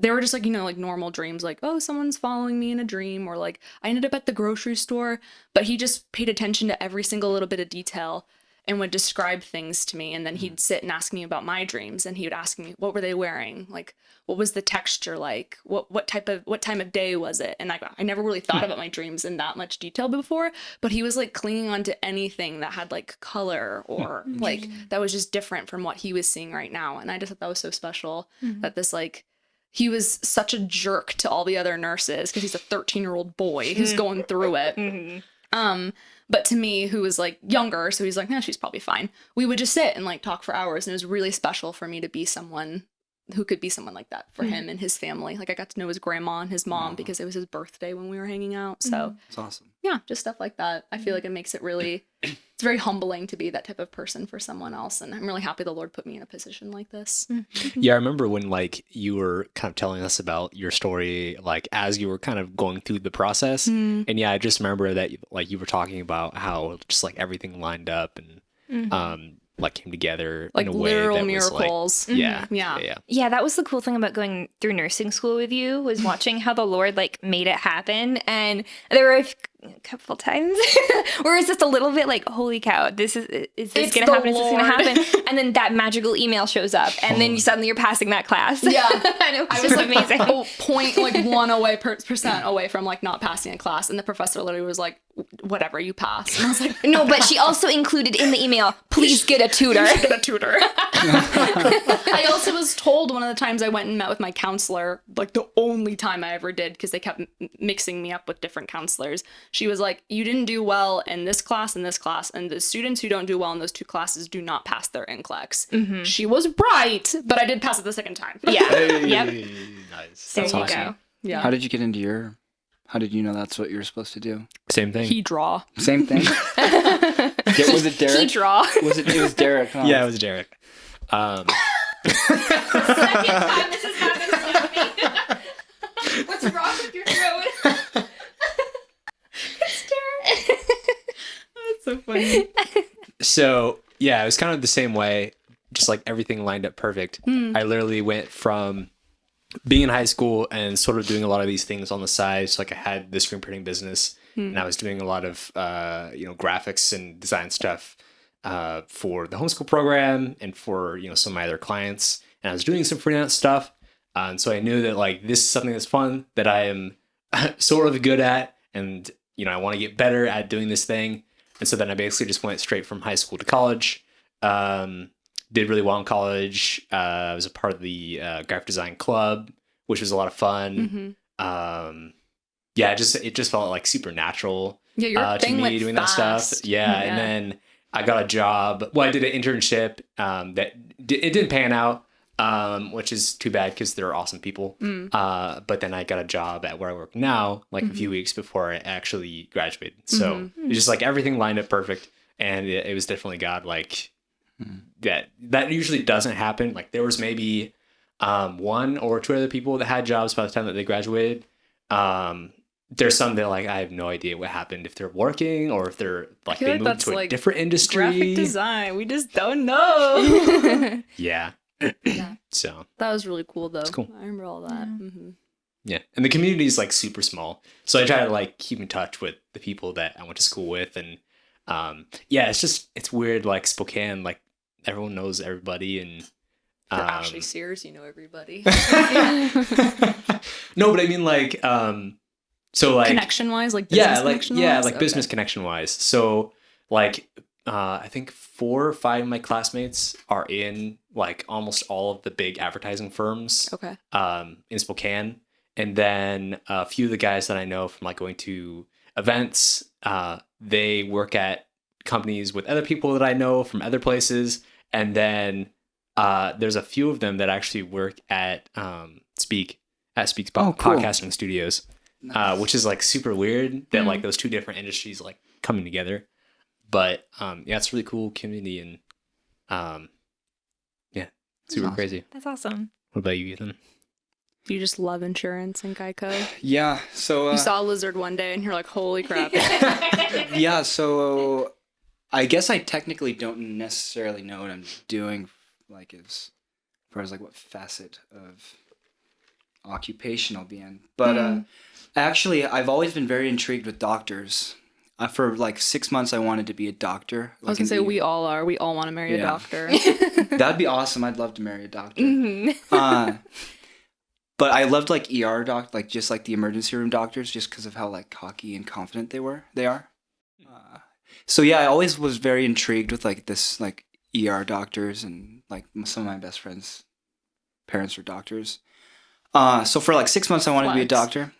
Speaker 2: they were just like, you know, like normal dreams, like, oh, someone's following me in a dream, or like I ended up at the grocery store. But he just paid attention to every single little bit of detail and would describe things to me. And then he'd sit and ask me about my dreams, and he would ask me, what were they wearing? Like, what was the texture like? What time of day was it? And I never really thought about my dreams in that much detail before, but he was like clinging on to anything that had like color or like that was just different from what he was seeing right now. And I just thought that was so special that this like, he was such a jerk to all the other nurses because he's a 13-year-old boy who's going through it. But to me, who was like younger, so he's like, no, she's probably fine. We would just sit and like talk for hours, and it was really special for me to be someone who could be someone like that for him and his family. Like I got to know his grandma and his mom because it was his birthday when we were hanging out. So
Speaker 3: It's awesome.
Speaker 2: yeah, just stuff like that. I feel like it makes it really, it's very humbling to be that type of person for someone else. And I'm really happy the Lord put me in a position like this.
Speaker 1: Yeah, I remember when like you were kind of telling us about your story, like as you were kind of going through the process. And yeah, I just remember that like you were talking about how just like everything lined up and like came together
Speaker 2: Like
Speaker 1: in a way
Speaker 2: literal
Speaker 1: that was, like,
Speaker 2: miracles.
Speaker 1: yeah,
Speaker 2: Yeah.
Speaker 4: Yeah, that was the cool thing about going through nursing school with you, was watching how the Lord like made it happen. And there were a couple times where it's just a little bit like, holy cow, is this
Speaker 2: It's
Speaker 4: gonna
Speaker 2: the
Speaker 4: happen? Is this gonna
Speaker 2: Lord.
Speaker 4: happen? And then that magical email shows up, and then suddenly you're passing that class.
Speaker 2: Yeah.
Speaker 4: and it was
Speaker 2: I
Speaker 4: just
Speaker 2: was like
Speaker 4: amazing.
Speaker 2: point like 1% away from like not passing a class, and the professor literally was like, whatever, you pass. And I was like,
Speaker 4: No, but she also included in the email, please get a tutor.
Speaker 2: get a tutor. I also was told one of the times I went and met with my counselor, like the only time I ever did, because they kept mixing me up with different counselors. She was like, you didn't do well in this class and this class, and the students who don't do well in those 2 classes do not pass their NCLEX. She was right, but I did pass it the second time.
Speaker 4: Yeah.
Speaker 1: Hey,
Speaker 4: Yep.
Speaker 1: nice.
Speaker 4: There
Speaker 3: That's
Speaker 4: you
Speaker 3: awesome.
Speaker 4: go.
Speaker 2: Yeah.
Speaker 3: How did you get into your? How did you know that's what you were supposed to do?
Speaker 1: Same thing.
Speaker 2: He draw.
Speaker 3: Same thing. Was it
Speaker 4: He
Speaker 3: Derek?
Speaker 4: draw.
Speaker 3: It was Derek. Huh?
Speaker 1: Yeah, it was Derek.
Speaker 4: Second time this has happened to me. What's wrong with your throat? It's Derek.
Speaker 2: That's so funny.
Speaker 1: So yeah, it was kind of the same way. Just like everything lined up perfect. I literally went from being in high school and sort of doing a lot of these things on the side. So like I had the screen printing business, and I was doing a lot of graphics and design stuff for the homeschool program and for some of my other clients. And I was doing some freelance stuff, and so I knew that like this is something that's fun that I am sort of good at, and I want to get better at doing this thing. And so then I basically just went straight from high school to college. Did really well in college. I was a part of the graphic design club, which was a lot of fun. Yeah, it just felt like super natural
Speaker 2: Yeah, your
Speaker 1: to
Speaker 2: thing
Speaker 1: me
Speaker 2: went
Speaker 1: doing
Speaker 2: fast.
Speaker 1: that stuff. Yeah, and then I got a job. Well, I did an internship it didn't pan out, which is too bad because they're awesome people. But then I got a job at where I work now, like a few weeks before I actually graduated. So it was just like everything lined up perfect, and it was definitely God. Like that usually doesn't happen. Like there was maybe 1 or 2 other people that had jobs by the time that they graduated. There's some that like I have no idea what happened, if they're working or if they're like
Speaker 2: feel
Speaker 1: they
Speaker 2: like
Speaker 1: moved
Speaker 2: that's,
Speaker 1: to a
Speaker 2: like,
Speaker 1: different industry.
Speaker 2: Graphic design. We just don't know.
Speaker 1: Yeah. So
Speaker 2: That was really cool, though.
Speaker 1: cool.
Speaker 2: I remember all that.
Speaker 1: yeah, and the community is like super small, so I try to like keep in touch with the people that I went to school with, and yeah, it's weird. Like Spokane, like everyone knows everybody, and
Speaker 2: For Ashley Sears, you know everybody.
Speaker 1: no, but I mean like so like
Speaker 2: Connection wise, like business connection-wise?
Speaker 1: like business connection wise. So like I think 4 or 5 of my classmates are in like almost all of the big advertising firms
Speaker 2: Okay.
Speaker 1: in Spokane, and then a few of the guys that I know from like going to events, they work at companies with other people that I know from other places, and then there's a few of them that actually work at Speak's
Speaker 3: Oh, cool.
Speaker 1: podcasting studios. Which is like super weird that like those 2 different industries like coming together. But yeah, it's a really cool community, and yeah, super
Speaker 3: awesome.
Speaker 1: crazy.
Speaker 4: That's awesome.
Speaker 1: What about you, Ethan?
Speaker 2: You just love insurance and Geico.
Speaker 3: Yeah. So
Speaker 2: You saw a lizard one day and you're like, holy crap.
Speaker 3: yeah. So I guess I technically don't necessarily know what I'm doing, like as far as like what facet of occupation I'll be in. But actually, I've always been very intrigued with doctors. For like 6 months, I wanted to be a doctor.
Speaker 2: I was going to say, we all are. We all want to marry a
Speaker 3: Yeah.
Speaker 2: doctor.
Speaker 3: That'd be awesome. I'd love to marry a doctor. But I loved like ER like just like the emergency room doctors, just because of how like cocky and confident they are. So yeah, I always was very intrigued with like this like ER doctors, and like some of my best friends' parents were doctors. So for like 6 months, I wanted to be a
Speaker 2: Flex.
Speaker 3: doctor.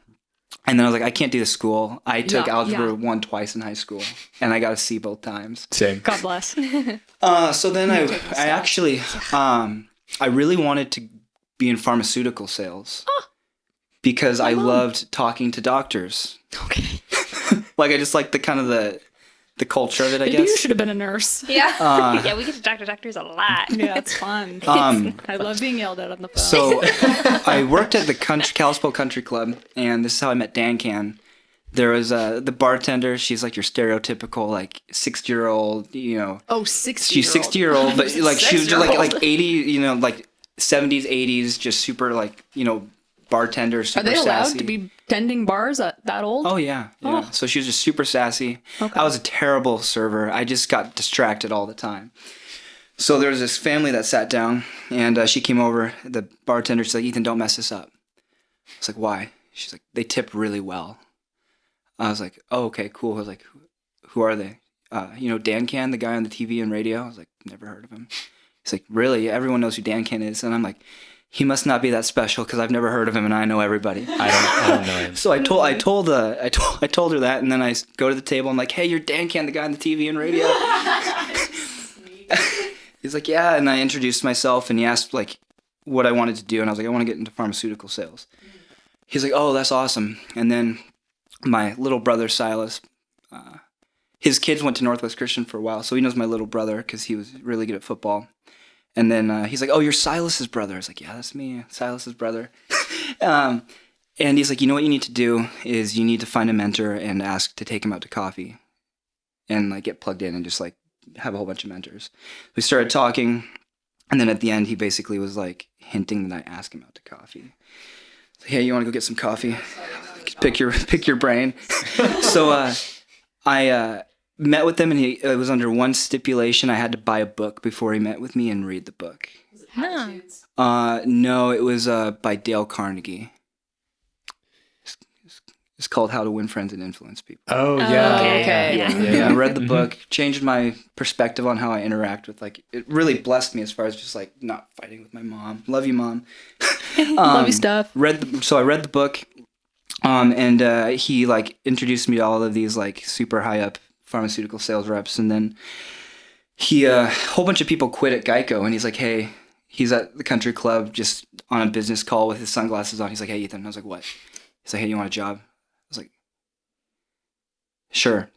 Speaker 3: And then I was like, I can't do the school. I took
Speaker 2: Yeah,
Speaker 3: algebra
Speaker 2: yeah.
Speaker 3: 1 twice in high school, and I got a C both times.
Speaker 1: Same.
Speaker 2: God bless.
Speaker 3: So then I actually, I really wanted to be in pharmaceutical sales because I loved talking to doctors.
Speaker 2: Okay.
Speaker 3: Like I just like the kind of the culture of it, I
Speaker 2: Maybe you
Speaker 3: guess.
Speaker 2: should have been a nurse.
Speaker 4: Yeah. Yeah, we get to talk to doctors a lot.
Speaker 2: Yeah, it's fun. I love being yelled at on the phone.
Speaker 3: So I worked at the Kalispell Country Club, and this is how I met Dan Can. There was the bartender. She's like your stereotypical like 60-year-old,
Speaker 2: Oh, 60.
Speaker 3: she's 60-year-old, but like she was just like
Speaker 2: 6-year-old.
Speaker 3: 80, like 70s, 80s, just super like bartender,
Speaker 2: Are
Speaker 3: super
Speaker 2: they allowed
Speaker 3: sassy.
Speaker 2: to be tending bars at that old?
Speaker 3: Oh yeah.
Speaker 2: Oh.
Speaker 3: So she was just super sassy.
Speaker 2: Okay.
Speaker 3: I was a terrible server. I just got distracted all the time. So there was this family that sat down, and she came over. The bartender, she's like, "Ethan, don't mess this up." I was like, "Why?" She's like, "They tip really well." I was like, "Oh, okay, cool." I was like, who are they? Dan Can, the guy on the TV and radio. I was like, never heard of him. He's like, really? Everyone knows who Dan Can is. And I'm like, he must not be that special because I've never heard of him and I know everybody.
Speaker 1: I don't know him.
Speaker 3: So I told her that, and then I go to the table. I'm like, hey, you're Dan Can, the guy on the TV and radio. He's like, yeah, and I introduced myself, and he asked like what I wanted to do, and I was like, I want to get into pharmaceutical sales. He's like, oh, that's awesome. And then my little brother Silas, his kids went to Northwest Christian for a while, so he knows my little brother because he was really good at football. And then he's like, oh, you're Silas's brother. I was like, yeah, that's me, Silas's brother. And he's like, you know what you need to do is you need to find a mentor and ask to take him out to coffee and like get plugged in and just like have a whole bunch of mentors. We started talking, and then at the end, he basically was like hinting that I ask him out to coffee. Like, hey, you want to go get some coffee? Pick your brain. So I met with him, and it was under one stipulation. I had to buy a book before he met with me and read the book. No, it was by Dale Carnegie. It's called How to Win Friends and Influence People.
Speaker 1: Oh, yeah.
Speaker 2: Okay.
Speaker 3: Yeah, I read the book, changed my perspective on how I interact with, like, it really blessed me as far as just, like, not fighting with my mom. Love you, Mom.
Speaker 2: Love you, stuff.
Speaker 3: So I read the book, and he, like, introduced me to all of these, like, super high-up pharmaceutical sales reps, and then a whole bunch of people quit at Geico, and he's like, hey, he's at the country club just on a business call with his sunglasses on. He's like, hey, Ethan. I was like, what? He's like, hey, you want a job? I was like, sure.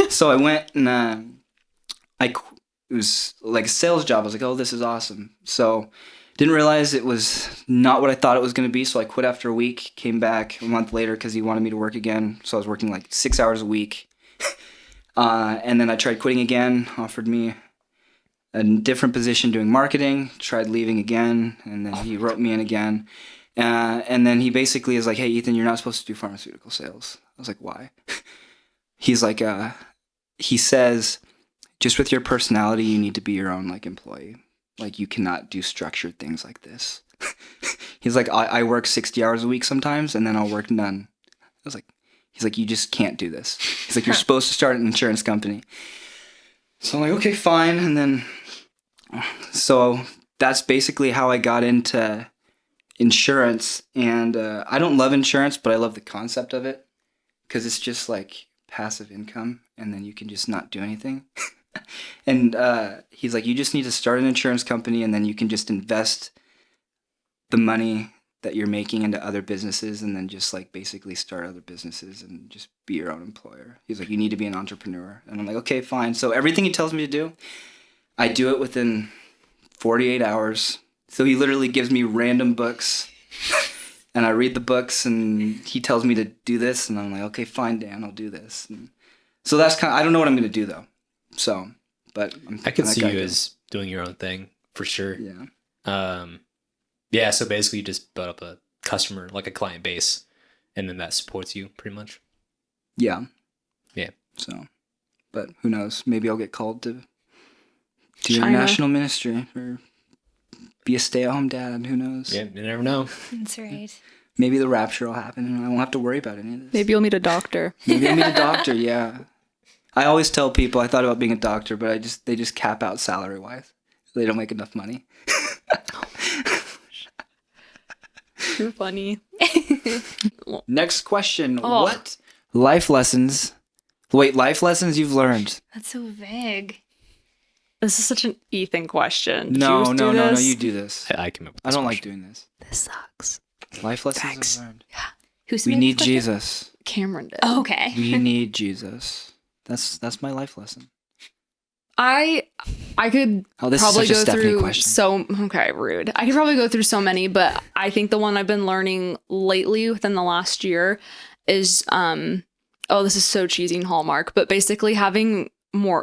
Speaker 3: So I went, and it was like a sales job. I was like, oh, this is awesome. So didn't realize it was not what I thought it was going to be. So I quit after a week, came back a month later because he wanted me to work again. So I was working like 6 hours a week. And then I tried quitting again, offered me a different position doing marketing, tried leaving again, and then he wrote me in again. And then he basically is like, hey, Ethan, you're not supposed to do pharmaceutical sales. I was like, why? He's like, he says, just with your personality, you need to be your own, like, employee. Like, you cannot do structured things like this. He's like, I work 60 hours a week sometimes, and then I'll work none. I was like, he's like, you just can't do this. He's like, you're supposed to start an insurance company. So I'm like, okay, fine. And then, so that's basically how I got into insurance. And I don't love insurance, but I love the concept of it because it's just like passive income, and then you can just not do anything. And he's like, you just need to start an insurance company, and then you can just invest the money that you're making into other businesses, and then just like basically start other businesses and just be your own employer. He's like, you need to be an entrepreneur. And I'm like, okay, fine. So everything he tells me to do, I do it within 48 hours. So he literally gives me random books and I read the books, and he tells me to do this, and I'm like, okay, fine, Dan, I'll do this. And so that's kind of, I don't know what I'm going to do though. So, but
Speaker 1: I could see you as doing your own thing for sure.
Speaker 3: Yeah.
Speaker 1: Yeah. So basically you just build up a customer, like a client base, and then that supports you pretty much.
Speaker 3: Yeah.
Speaker 1: Yeah.
Speaker 3: So, but who knows? Maybe I'll get called to do
Speaker 2: China.
Speaker 3: international ministry or be a stay-at-home dad. Who knows?
Speaker 1: Yeah. You never know.
Speaker 4: That's right.
Speaker 3: Maybe the rapture will happen, and I won't have to worry about any of this.
Speaker 2: Maybe you'll meet a doctor.
Speaker 3: Maybe I'll meet a doctor. Yeah. I always tell people I thought about being a doctor, but they just cap out salary-wise. They don't make enough money.
Speaker 2: You're funny.
Speaker 3: Next question.
Speaker 2: Oh.
Speaker 3: What life lessons you've learned?
Speaker 4: That's so vague.
Speaker 2: This is such an Ethan question. Did
Speaker 3: No,
Speaker 2: you just do
Speaker 3: no,
Speaker 2: this?
Speaker 3: you do this.
Speaker 1: I came up with
Speaker 3: I
Speaker 1: this
Speaker 3: don't like
Speaker 1: question.
Speaker 3: doing this.
Speaker 2: This sucks.
Speaker 3: Life lessons
Speaker 2: Thanks.
Speaker 3: I've learned.
Speaker 4: Who
Speaker 3: We
Speaker 4: submitted
Speaker 3: need
Speaker 4: this question?
Speaker 3: Jesus.
Speaker 2: Cameron did.
Speaker 4: Oh, okay.
Speaker 3: We need Jesus. That's my life lesson.
Speaker 2: I could
Speaker 3: Oh, this
Speaker 2: probably
Speaker 3: is such a
Speaker 2: go
Speaker 3: Stephanie
Speaker 2: through
Speaker 3: question.
Speaker 2: okay, rude. I could probably go through so many, but I think the one I've been learning lately within the last year is this is so cheesy and Hallmark, but basically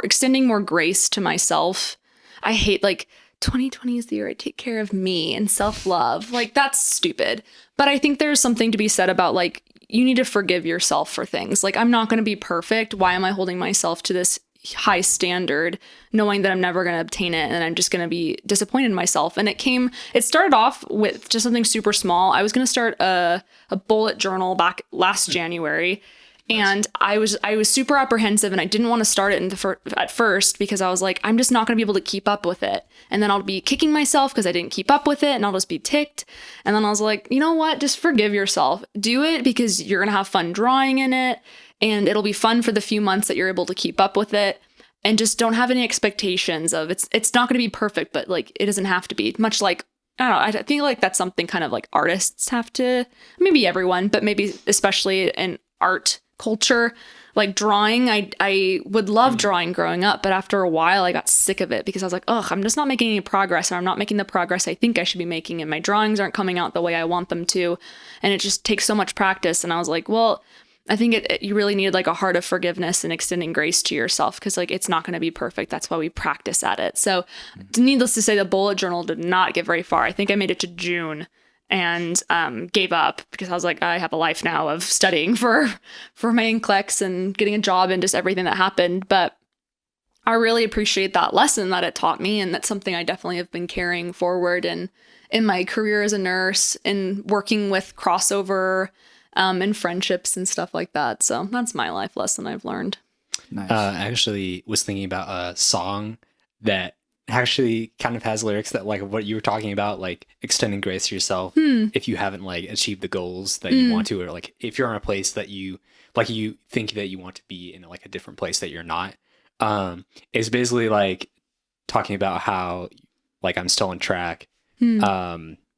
Speaker 2: extending more grace to myself. I hate, like, 2020 is the year I take care of me and self-love. Like, that's stupid. But I think there's something to be said about, like, you need to forgive yourself for things. Like, I'm not going to be perfect. Why am I holding myself to this high standard, knowing that I'm never going to obtain it, and I'm just going to be disappointed in myself? And it started off with just something super small. I was going to start a bullet journal back last January, And I was super apprehensive, and I didn't want to start it at first because I was like, I'm just not going to be able to keep up with it. And then I'll be kicking myself because I didn't keep up with it, and I'll just be ticked. And then I was like, you know what? Just forgive yourself. Do it because you're going to have fun drawing in it, and it'll be fun for the few months that you're able to keep up with it. And just don't have any expectations of it's not going to be perfect, but like it doesn't have to be. Much like, I don't know, I think like that's something kind of like artists have to, maybe everyone, but maybe especially in art culture, like drawing. I would love drawing growing up, but after a while I got sick of it because I was like, ugh, I'm just not making any progress, or I'm not making the progress I think I should be making, and my drawings aren't coming out the way I want them to, and it just takes so much practice. And I was like, well, I think you really need like a heart of forgiveness and extending grace to yourself, because like it's not going to be perfect. That's why we practice at it. So needless to say, the bullet journal did not get very far. I think I made it to June and gave up because I was like, I have a life now of studying for my NCLEX and getting a job and just everything that happened. But I really appreciate that lesson that it taught me, and that's something I definitely have been carrying forward in my career as a nurse and working with crossover and friendships and stuff like that. So that's my life lesson I've learned.
Speaker 3: Nice.
Speaker 1: I actually was thinking about a song that actually kind of has lyrics that like what you were talking about, like extending grace to yourself if you haven't like achieved the goals that you want to, or like if you're in a place that you think that you want to be in like a different place that you're not. It's basically like talking about how like I'm still on track.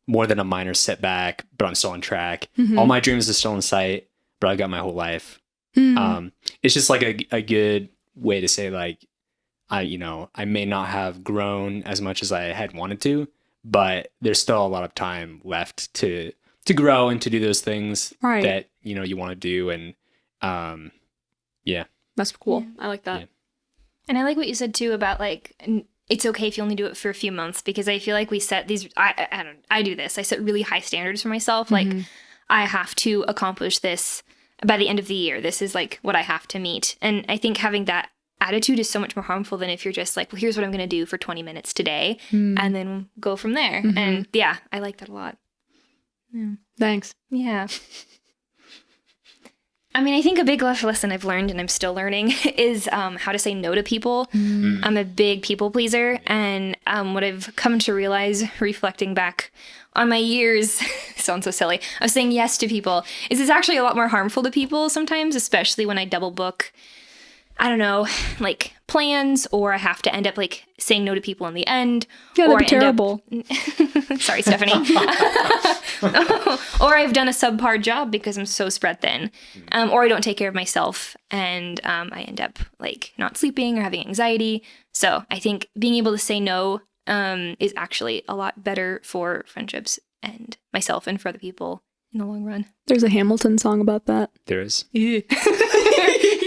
Speaker 1: More than a minor setback, but I'm still on track. All my dreams are still in sight, but I've got my whole life. It's just like a good way to say like, I may not have grown as much as I had wanted to, but there's still a lot of time left to grow and to do those things that, you want to do. And yeah.
Speaker 2: That's cool. I like that.
Speaker 1: Yeah.
Speaker 4: And I like what you said too about like, it's okay if you only do it for a few months, because I feel like we set these, I do this. I set really high standards for myself. Like I have to accomplish this by the end of the year. This is like what I have to meet. And I think having that attitude is so much more harmful than if you're just like, well, here's what I'm going to do for 20 minutes today and then go from there. And yeah, I like that a lot. Yeah.
Speaker 2: Thanks.
Speaker 4: Yeah. I mean, I think a big life lesson I've learned, and I'm still learning, is how to say no to people. I'm a big people pleaser, and what I've come to realize, reflecting back on my years, sounds so silly, of saying yes to people, is it's actually a lot more harmful to people sometimes, especially when I double book, I don't know, like plans, or I have to end up like saying no to people in the end.
Speaker 2: Yeah, that'd
Speaker 4: or
Speaker 2: be terrible.
Speaker 4: Sorry, Stephanie. Or I've done a subpar job because I'm so spread thin. Or I don't take care of myself, and I end up like not sleeping or having anxiety. So I think being able to say no is actually a lot better for friendships and myself and for other people in the long run.
Speaker 2: There's a Hamilton song about that.
Speaker 1: There is.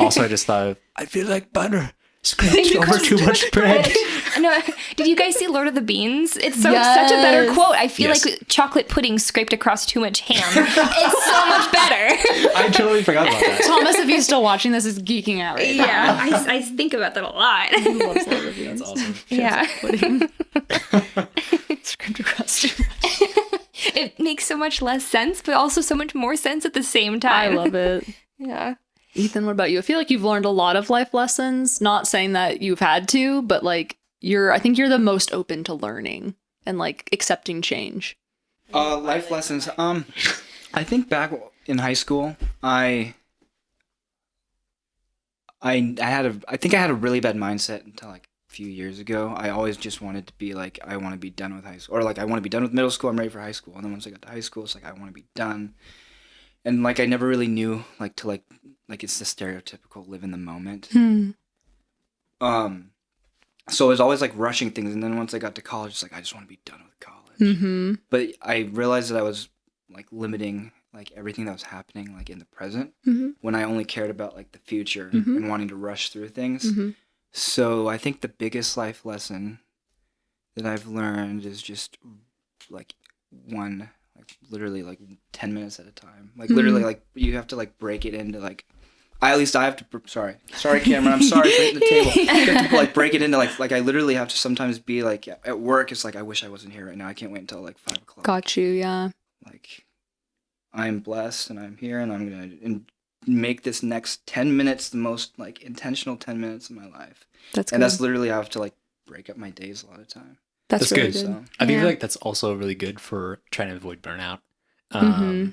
Speaker 1: Also, I just thought, I feel like butter scraped over too much bread.
Speaker 4: No, did you guys see Lord of the Beans? It's such a better quote. I feel
Speaker 1: Yes.
Speaker 4: like chocolate pudding scraped across too much ham. It's so much better.
Speaker 1: I totally forgot about that.
Speaker 2: Thomas, if he's still watching this, is geeking out right now.
Speaker 4: Yeah, I think about that a lot.
Speaker 1: That's awesome.
Speaker 4: Yeah.
Speaker 2: Script across too much.
Speaker 4: It makes so much less sense, but also so much more sense at the same time.
Speaker 2: I love it.
Speaker 4: Yeah.
Speaker 2: Ethan, what about you? I feel like you've learned a lot of life lessons. Not saying that you've had to, but like I think you're the most open to learning and like accepting change.
Speaker 3: Life lessons. I think back in high school, I think I had a really bad mindset until like a few years ago. I always just wanted to be like, I want to be done with high school, or like I want to be done with middle school. I'm ready for high school. And then once I got to high school, it's like I want to be done. And like I never really knew like to like it's the stereotypical live in the moment. So I was always like rushing things, and then once I got to college, it's like I just want to be done with college. But I realized that I was like limiting like everything that was happening like in the present when I only cared about like the future and wanting to rush through things. So I think the biggest life lesson that I've learned is just like literally like 10 minutes at a time. Like literally like you have to like break it into like I have to sorry Cameron, I'm sorry for hitting the table. You have to like break it into like I literally have to sometimes be like at work, it's like I wish I wasn't here right now. I can't wait until like 5 o'clock.
Speaker 2: Got you, yeah.
Speaker 3: Like I'm blessed and I'm here and I'm gonna make this next 10 minutes the most like intentional 10 minutes of my life.
Speaker 2: That's
Speaker 3: And that's literally how I have to like break up my days a lot of time.
Speaker 2: that's
Speaker 1: really
Speaker 2: really
Speaker 1: good.
Speaker 2: good.
Speaker 3: So
Speaker 1: I think
Speaker 4: Yeah.
Speaker 1: like that's also really good for trying to avoid burnout.
Speaker 3: yeah.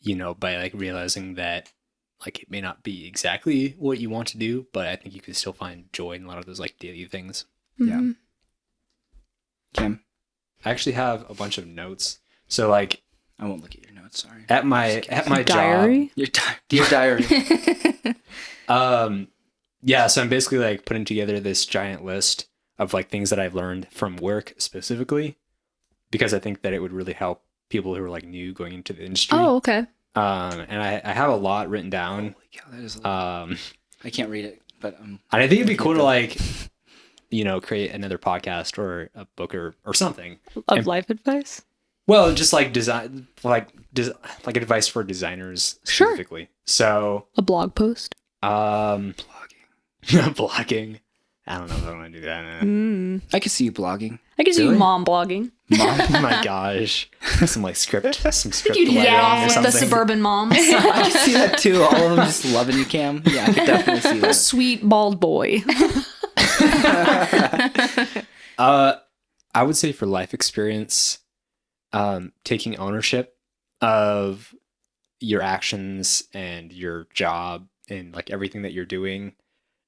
Speaker 1: You know, by like realizing that like it may not be exactly what you want to do, but I think you can still find joy in a lot of those like daily things.
Speaker 2: Mhm.
Speaker 3: Kim,
Speaker 1: I actually have a bunch of notes. So like
Speaker 3: I won't look at your notes. Sorry.
Speaker 1: at my
Speaker 2: Diary.
Speaker 3: Your dear diary.
Speaker 1: job, yeah, so I'm basically like putting together this giant list of like things that I've learned from work specifically, because I think that it would really help people who are like new going into the industry.
Speaker 2: Oh, okay.
Speaker 1: And I have a lot written down.
Speaker 3: Holy cow, that is. A lot.
Speaker 1: Um,
Speaker 3: I can't read it, but
Speaker 1: and I think it'd be cool to
Speaker 3: Okay.
Speaker 1: like, you know, create another podcast or a book or something.
Speaker 2: Of
Speaker 1: And-
Speaker 2: life advice.
Speaker 1: Well, just like design, like advice for designers
Speaker 2: Sure.
Speaker 1: specifically. So,
Speaker 2: A blog post.
Speaker 3: blogging.
Speaker 1: blogging. I don't know if I want to do that.
Speaker 3: I can see you blogging.
Speaker 2: I can see you
Speaker 1: Really?
Speaker 2: mom blogging.
Speaker 1: Oh my gosh, some like script, some script.
Speaker 2: You'd
Speaker 1: writing
Speaker 2: get
Speaker 1: or
Speaker 2: off with the
Speaker 1: something.
Speaker 2: suburban moms.
Speaker 3: I can see that too. All of them just loving you, Cam. Yeah, I could definitely see that.
Speaker 2: Sweet bald boy.
Speaker 1: I would say for life experience, taking ownership of your actions and your job and like everything that you're doing,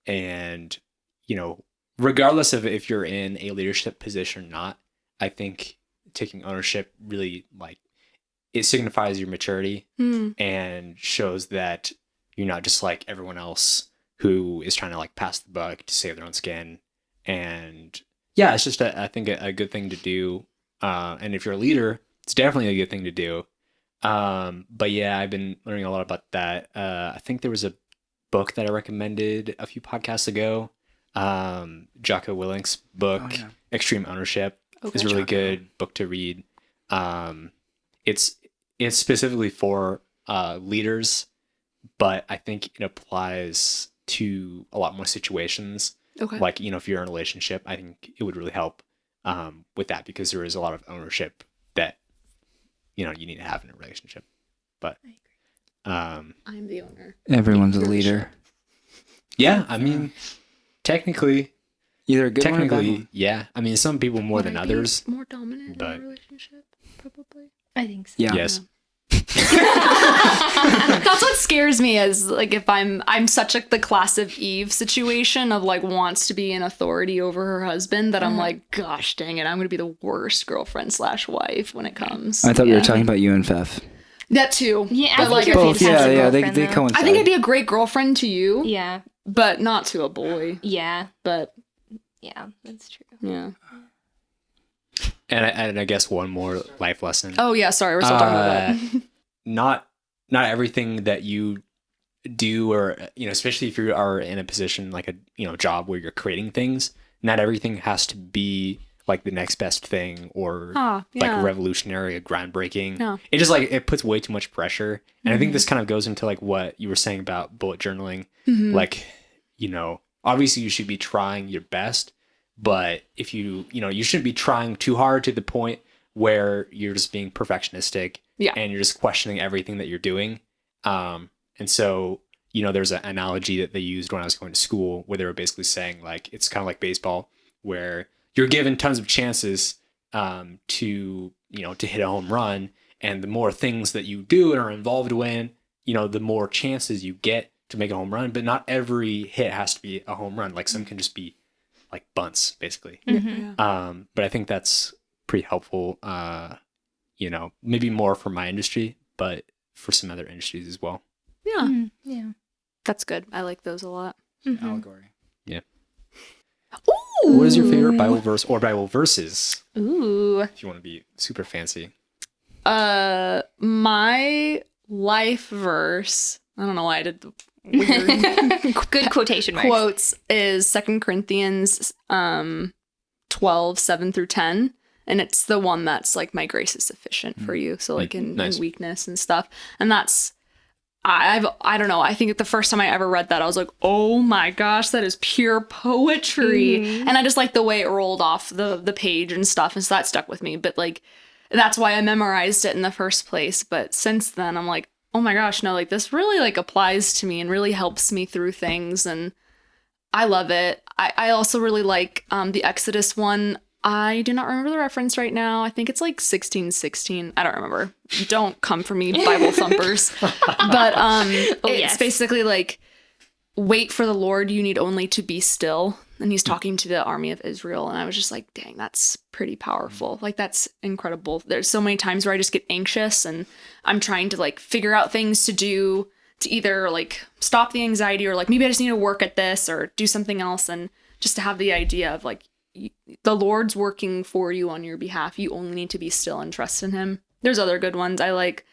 Speaker 1: and you know, regardless of if you're in a leadership position or not, I think taking ownership really like it signifies your maturity and shows that you're not just like everyone else who is trying to like pass the buck to save their own skin. And yeah, it's just I think a good thing to do. And if you're a leader, it's definitely a good thing to do. But yeah, I've been learning a lot about that. I think there was a book that I recommended a few podcasts ago. Jocko Willink's book,
Speaker 3: Oh, yeah.
Speaker 1: Extreme Ownership,
Speaker 2: Okay.
Speaker 1: is a really
Speaker 3: Jocko.
Speaker 1: good book to read. It's specifically for leaders, but I think it applies to a lot more situations.
Speaker 2: Okay.
Speaker 1: Like, you know, if you're in a relationship, I think it would really help with that, because there is a lot of ownership that, you know, you need to have in a relationship. But
Speaker 2: I'm the owner.
Speaker 3: Everyone's a
Speaker 2: You're the
Speaker 3: leader.
Speaker 1: yeah, I mean, technically,
Speaker 3: Either a good one or a bad
Speaker 1: technically,
Speaker 3: one.
Speaker 1: yeah. I mean, some people more than others.
Speaker 2: More dominant
Speaker 1: but-
Speaker 2: in a relationship, probably.
Speaker 4: I think so.
Speaker 3: Yeah.
Speaker 1: Yes.
Speaker 2: That's what scares me, is like if I'm such like the class of Eve situation of like wants to be in authority over her husband, that I'm like, gosh dang it, I'm gonna be the worst girlfriend / wife when it comes.
Speaker 3: I thought we were
Speaker 2: Yeah.
Speaker 3: talking about you and Fef.
Speaker 2: That too.
Speaker 4: Yeah, I
Speaker 2: But,
Speaker 4: think
Speaker 2: like,
Speaker 4: you're a
Speaker 3: Both, yeah,
Speaker 4: fantastic
Speaker 3: yeah,
Speaker 4: girlfriend,
Speaker 3: they
Speaker 4: though.
Speaker 3: coincide.
Speaker 2: I think I'd be a great girlfriend to you,
Speaker 4: Yeah,
Speaker 2: but not to a boy.
Speaker 4: yeah,
Speaker 2: But
Speaker 4: yeah, that's true.
Speaker 2: yeah.
Speaker 1: And I guess one more life lesson.
Speaker 2: Oh yeah, sorry, we're still talking about that.
Speaker 1: Not everything that you do, or you know, especially if you are in a position like a, you know, job where you're creating things, not everything has to be like the next best thing or
Speaker 2: Ah, yeah.
Speaker 1: like revolutionary or groundbreaking.
Speaker 2: No.
Speaker 1: It just like it puts way too much pressure. And I think this kind of goes into like what you were saying about bullet journaling.
Speaker 2: Mhm.
Speaker 1: Like, you know, obviously you should be trying your best, but if you know, you shouldn't be trying too hard to the point where you're just being perfectionistic.
Speaker 2: Yeah.
Speaker 1: And you're just questioning everything that you're doing. And so, you know, there's an analogy that they used when I was going to school where they were basically saying like, it's kind of like baseball where you're given tons of chances to, you know, to hit a home run. And the more things that you do and are involved in, you know, the more chances you get to make a home run. But not every hit has to be a home run. Like some can just be like bunts, basically.
Speaker 4: Mm-hmm.
Speaker 2: Yeah.
Speaker 1: But I think that's pretty helpful, you know, maybe more for my industry, but for some other industries as well.
Speaker 2: Yeah.
Speaker 4: Yeah.
Speaker 2: That's good. I like those a lot.
Speaker 4: Mhm.
Speaker 3: Allegory.
Speaker 2: Ooh.
Speaker 1: What is your favorite Bible verse or Bible verses,
Speaker 2: Ooh.
Speaker 1: if you want to be super fancy?
Speaker 2: My life verse, I don't know why I did the weird
Speaker 4: Good quotation marks.
Speaker 2: quotes, is 2 Corinthians 12, 7 through 10. And it's the one that's like, my grace is sufficient for you. So like in
Speaker 1: Nice.
Speaker 2: weakness and stuff. And that's, I don't know. I think the first time I ever read that, I was like, oh my gosh, that is pure poetry. And I just like the way it rolled off the page and stuff. And so that stuck with me. But like, that's why I memorized it in the first place. But since then, I'm like, oh my gosh, no, like this really like applies to me and really helps me through things, and I love it. I also really like the Exodus one. I do not remember the reference right now. I think it's like 16:16. I don't remember. Don't come for me, Bible thumpers. But it's basically like, wait for the Lord, you need only to be still. And he's talking to the army of Israel. And I was just like, dang, that's pretty powerful. Like, that's incredible. There's so many times where I just get anxious and I'm trying to like figure out things to do to either like stop the anxiety or like maybe I just need to work at this or do something else. And just to have the idea of like, the Lord's working for you on your behalf. You only need to be still and trust in him. There's other good ones. I like,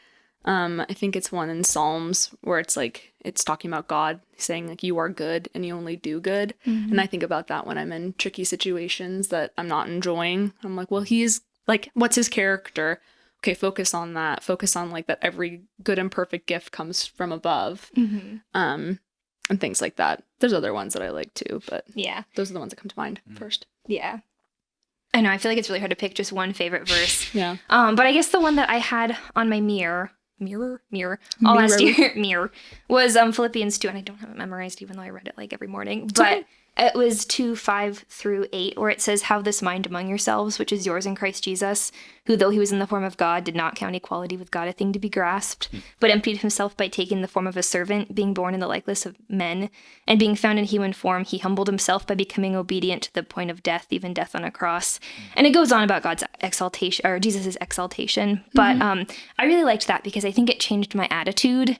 Speaker 2: I think it's one in Psalms where it's like, it's talking about God saying like, you are good and you only do good.
Speaker 4: Mm-hmm.
Speaker 2: And I think about that when I'm in tricky situations that I'm not enjoying. I'm like, well, he's like, what's his character? Okay, focus on that. Focus on like that every good and perfect gift comes from above.
Speaker 4: Mm-hmm.
Speaker 2: And things like that. There's other ones that I like too, but
Speaker 4: Yeah.
Speaker 2: those are the ones that come to mind first.
Speaker 4: Yeah. I know. I feel like it's really hard to pick just one favorite verse.
Speaker 2: Yeah.
Speaker 4: But I guess the one that I had on my mirror all last year was Philippians 2, and I don't have it memorized even though I read it like every morning. But
Speaker 2: okay.
Speaker 4: It was 2:5-8, where it says, "Have this mind among yourselves, which is yours in Christ Jesus, who, though he was in the form of God, did not count equality with God a thing to be grasped, but emptied himself by taking the form of a servant, being born in the likeness of men, and being found in human form, he humbled himself by becoming obedient to the point of death, even death on a cross." And it goes on about God's exaltation, or Jesus's exaltation. But I really liked that because I think it changed my attitude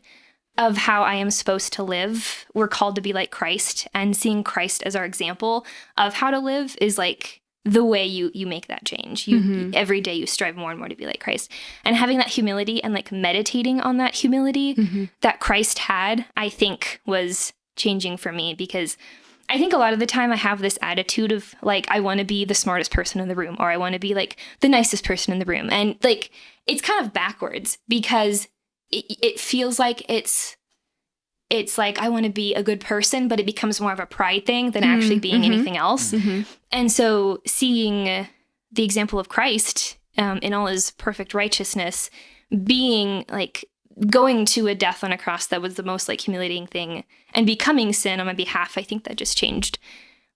Speaker 4: of how I am supposed to live. We're called to be like Christ, and seeing Christ as our example of how to live is like the way you make that change. You every day you strive more and more to be like Christ. And having that humility and like meditating on that humility that Christ had, I think was changing for me, because I think a lot of the time I have this attitude of like, I want to be the smartest person in the room, or I want to be like the nicest person in the room. And like, it's kind of backwards, because it feels like it's like I want to be a good person, but it becomes more of a pride thing than actually being anything else. And so seeing the example of Christ in all his perfect righteousness, being like going to a death on a cross that was the most like humiliating thing, and becoming sin on my behalf, I think that just changed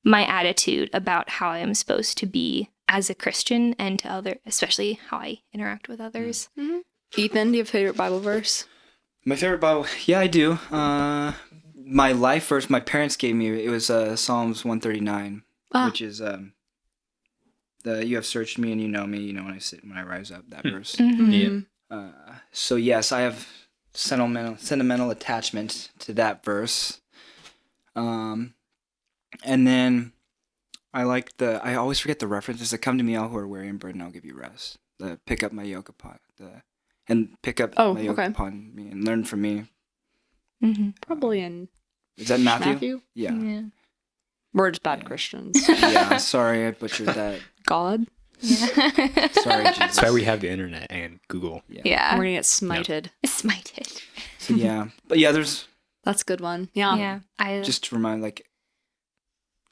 Speaker 4: my attitude about how I am supposed to be as a Christian, and to other, especially how I interact with others.
Speaker 2: Ethan, do you have a favorite Bible verse?
Speaker 3: My favorite Bible, yeah, I do. My life verse my parents gave me, it was Psalms 139, which is you have searched me and you know me, when I rise up, that verse.
Speaker 1: Yeah.
Speaker 3: So yes, I have sentimental attachment to that verse. And then I like I always forget the references that come to me, all who are weary and burdened, I'll give you rest. Pick up my yoke upon my yoke upon me and learn from me.
Speaker 2: Probably in
Speaker 3: Is that Matthew? Yeah.
Speaker 2: We're just bad Christians.
Speaker 3: Yeah, sorry I butchered that.
Speaker 2: God?
Speaker 3: Sorry, Jesus.
Speaker 1: That's why we have the internet and Google.
Speaker 4: Yeah.
Speaker 2: We're gonna get smited.
Speaker 4: Smited.
Speaker 3: So, yeah. But yeah, there's
Speaker 2: That's a good one. Yeah.
Speaker 4: Yeah. I
Speaker 3: just to remind,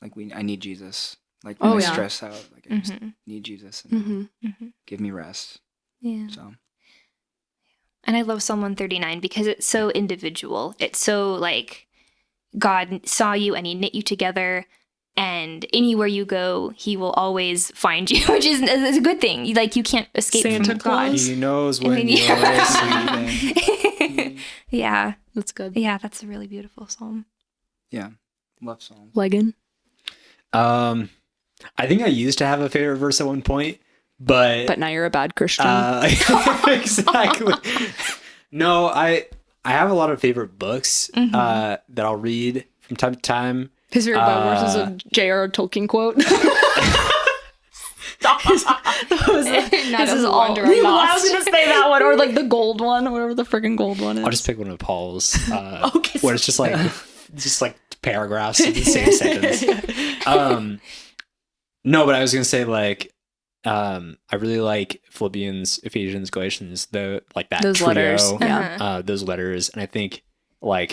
Speaker 3: I need Jesus. Like when I stress out, like I just need Jesus and give me rest.
Speaker 4: Yeah.
Speaker 3: So.
Speaker 4: And I love Psalm 139 because it's so individual. It's so like God saw you and he knit you together, and anywhere you go, he will always find you, which is a good thing. Like you can't escape
Speaker 2: Santa
Speaker 4: from God.
Speaker 2: Claus.
Speaker 1: He knows when
Speaker 4: mean,
Speaker 1: you're
Speaker 4: yeah.
Speaker 1: sleeping.
Speaker 4: Yeah.
Speaker 2: That's good.
Speaker 4: Yeah, that's a really beautiful psalm.
Speaker 3: Yeah. Love Psalms.
Speaker 2: Legan?
Speaker 1: I think I used to have a favorite verse at one point, but
Speaker 2: now you're a bad Christian.
Speaker 1: exactly. No, I have a lot of favorite books that I'll read from time to time.
Speaker 2: His favorite Bible verse is a J.R.R. Tolkien quote. This is all. I was gonna say that one, or like the gold one, or whatever the freaking gold one is.
Speaker 1: I'll just pick one of Paul's,
Speaker 2: Okay,
Speaker 1: where it's just like paragraphs in the same sentence. No, but I was gonna say I really like Philippians, Ephesians, Galatians, those
Speaker 2: Those
Speaker 1: trio,
Speaker 2: letters, yeah.
Speaker 1: those letters, and I think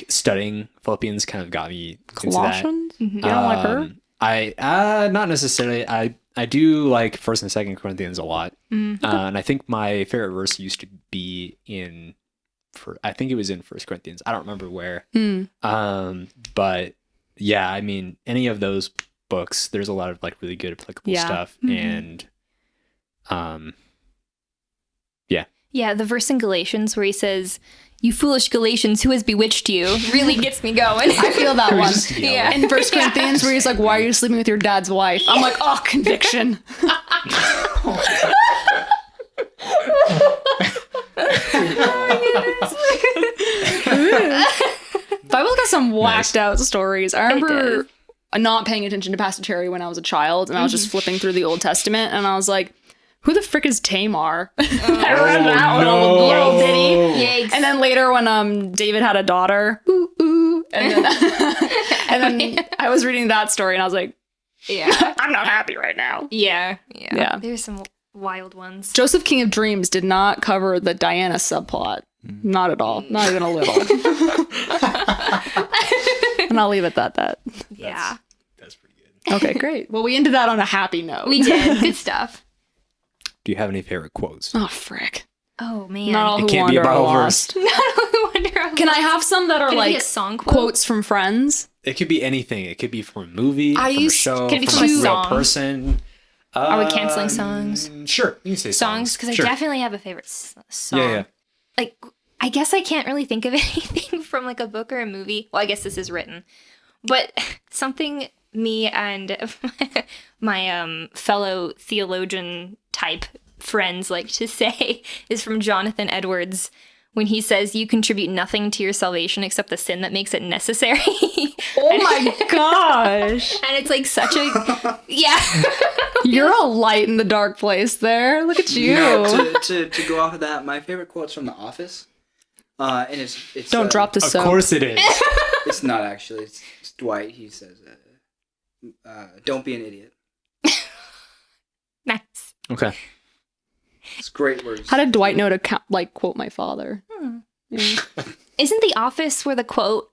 Speaker 1: studying Philippians kind of got me
Speaker 2: Colossians.
Speaker 1: into that.
Speaker 2: You don't like her?
Speaker 1: I not necessarily. I do like First and Second Corinthians a lot, and I think my favorite verse used to be in I think it was in First Corinthians. I don't remember where.
Speaker 2: Hmm.
Speaker 1: But yeah, I mean, any of those books, there's a lot of like really good applicable
Speaker 2: Yeah.
Speaker 1: stuff, and
Speaker 4: Yeah, the verse in Galatians where he says, "You foolish Galatians, who has bewitched you?" really gets me going.
Speaker 2: I feel that
Speaker 1: It was
Speaker 2: one.
Speaker 1: just yelling.
Speaker 4: Yeah.
Speaker 2: In First Corinthians, where he's like, "Why are you sleeping with your dad's wife?" I'm like, "Oh, conviction." Bible's got some whacked out stories. I remember
Speaker 4: does.
Speaker 2: not paying attention to Pastor Terry when I was a child, and I was just flipping through the Old Testament, and I was like, "Who the frick is Tamar?" I read that one,
Speaker 1: no.
Speaker 2: little ditty.
Speaker 4: Yikes.
Speaker 2: And then later when David had a daughter, ooh, ooh, and then, and then I was reading that story, and I was like,
Speaker 4: yeah.
Speaker 2: I'm not happy right now.
Speaker 4: Yeah.
Speaker 2: Yeah.
Speaker 4: There's some wild ones.
Speaker 2: Joseph King of Dreams did not cover the Diana subplot. Not at all. Not even a little. And I'll leave it at that.
Speaker 4: Yeah.
Speaker 1: That's pretty good.
Speaker 2: Okay, great. Well, we ended that on a happy note.
Speaker 4: We did. Good stuff.
Speaker 1: Do you have any favorite quotes?
Speaker 2: Oh, frick.
Speaker 4: Oh, man.
Speaker 2: Not all
Speaker 1: It
Speaker 2: who
Speaker 1: can't be a
Speaker 2: wander are
Speaker 1: Bible
Speaker 2: lost. Can I have some that are
Speaker 4: Can it be
Speaker 2: like
Speaker 4: a song quote?
Speaker 2: quotes from Friends?
Speaker 1: It could be anything. It could be from a movie,
Speaker 2: I
Speaker 1: from a
Speaker 2: used-
Speaker 1: show,
Speaker 4: Can it be
Speaker 1: from
Speaker 4: from
Speaker 1: a
Speaker 4: a
Speaker 1: real
Speaker 4: song?
Speaker 1: person.
Speaker 4: Are we canceling songs?
Speaker 1: Sure, you can say
Speaker 4: Songs? Because
Speaker 1: Sure.
Speaker 4: I definitely have a favorite song.
Speaker 1: Yeah.
Speaker 4: Like, I guess I can't really think of anything from like a book or a movie. Well, I guess this is written. But something me and my fellow theologian type friends like to say is from Jonathan Edwards when he says, "You contribute nothing to your salvation except the sin that makes it necessary."
Speaker 2: Oh my gosh.
Speaker 4: And it's like such a yeah.
Speaker 2: You're a light in the dark place there. Look at you.
Speaker 3: To go off of that, my favorite quote's from The Office, and it's
Speaker 2: Don't drop the
Speaker 1: Of
Speaker 2: soap.
Speaker 1: course it is.
Speaker 3: It's not actually. It's Dwight. He says, "Don't be an idiot."
Speaker 4: Nice.
Speaker 1: Okay.
Speaker 3: It's great words.
Speaker 2: How did Dwight know to quote my father? Yeah.
Speaker 4: Isn't The Office where the quote,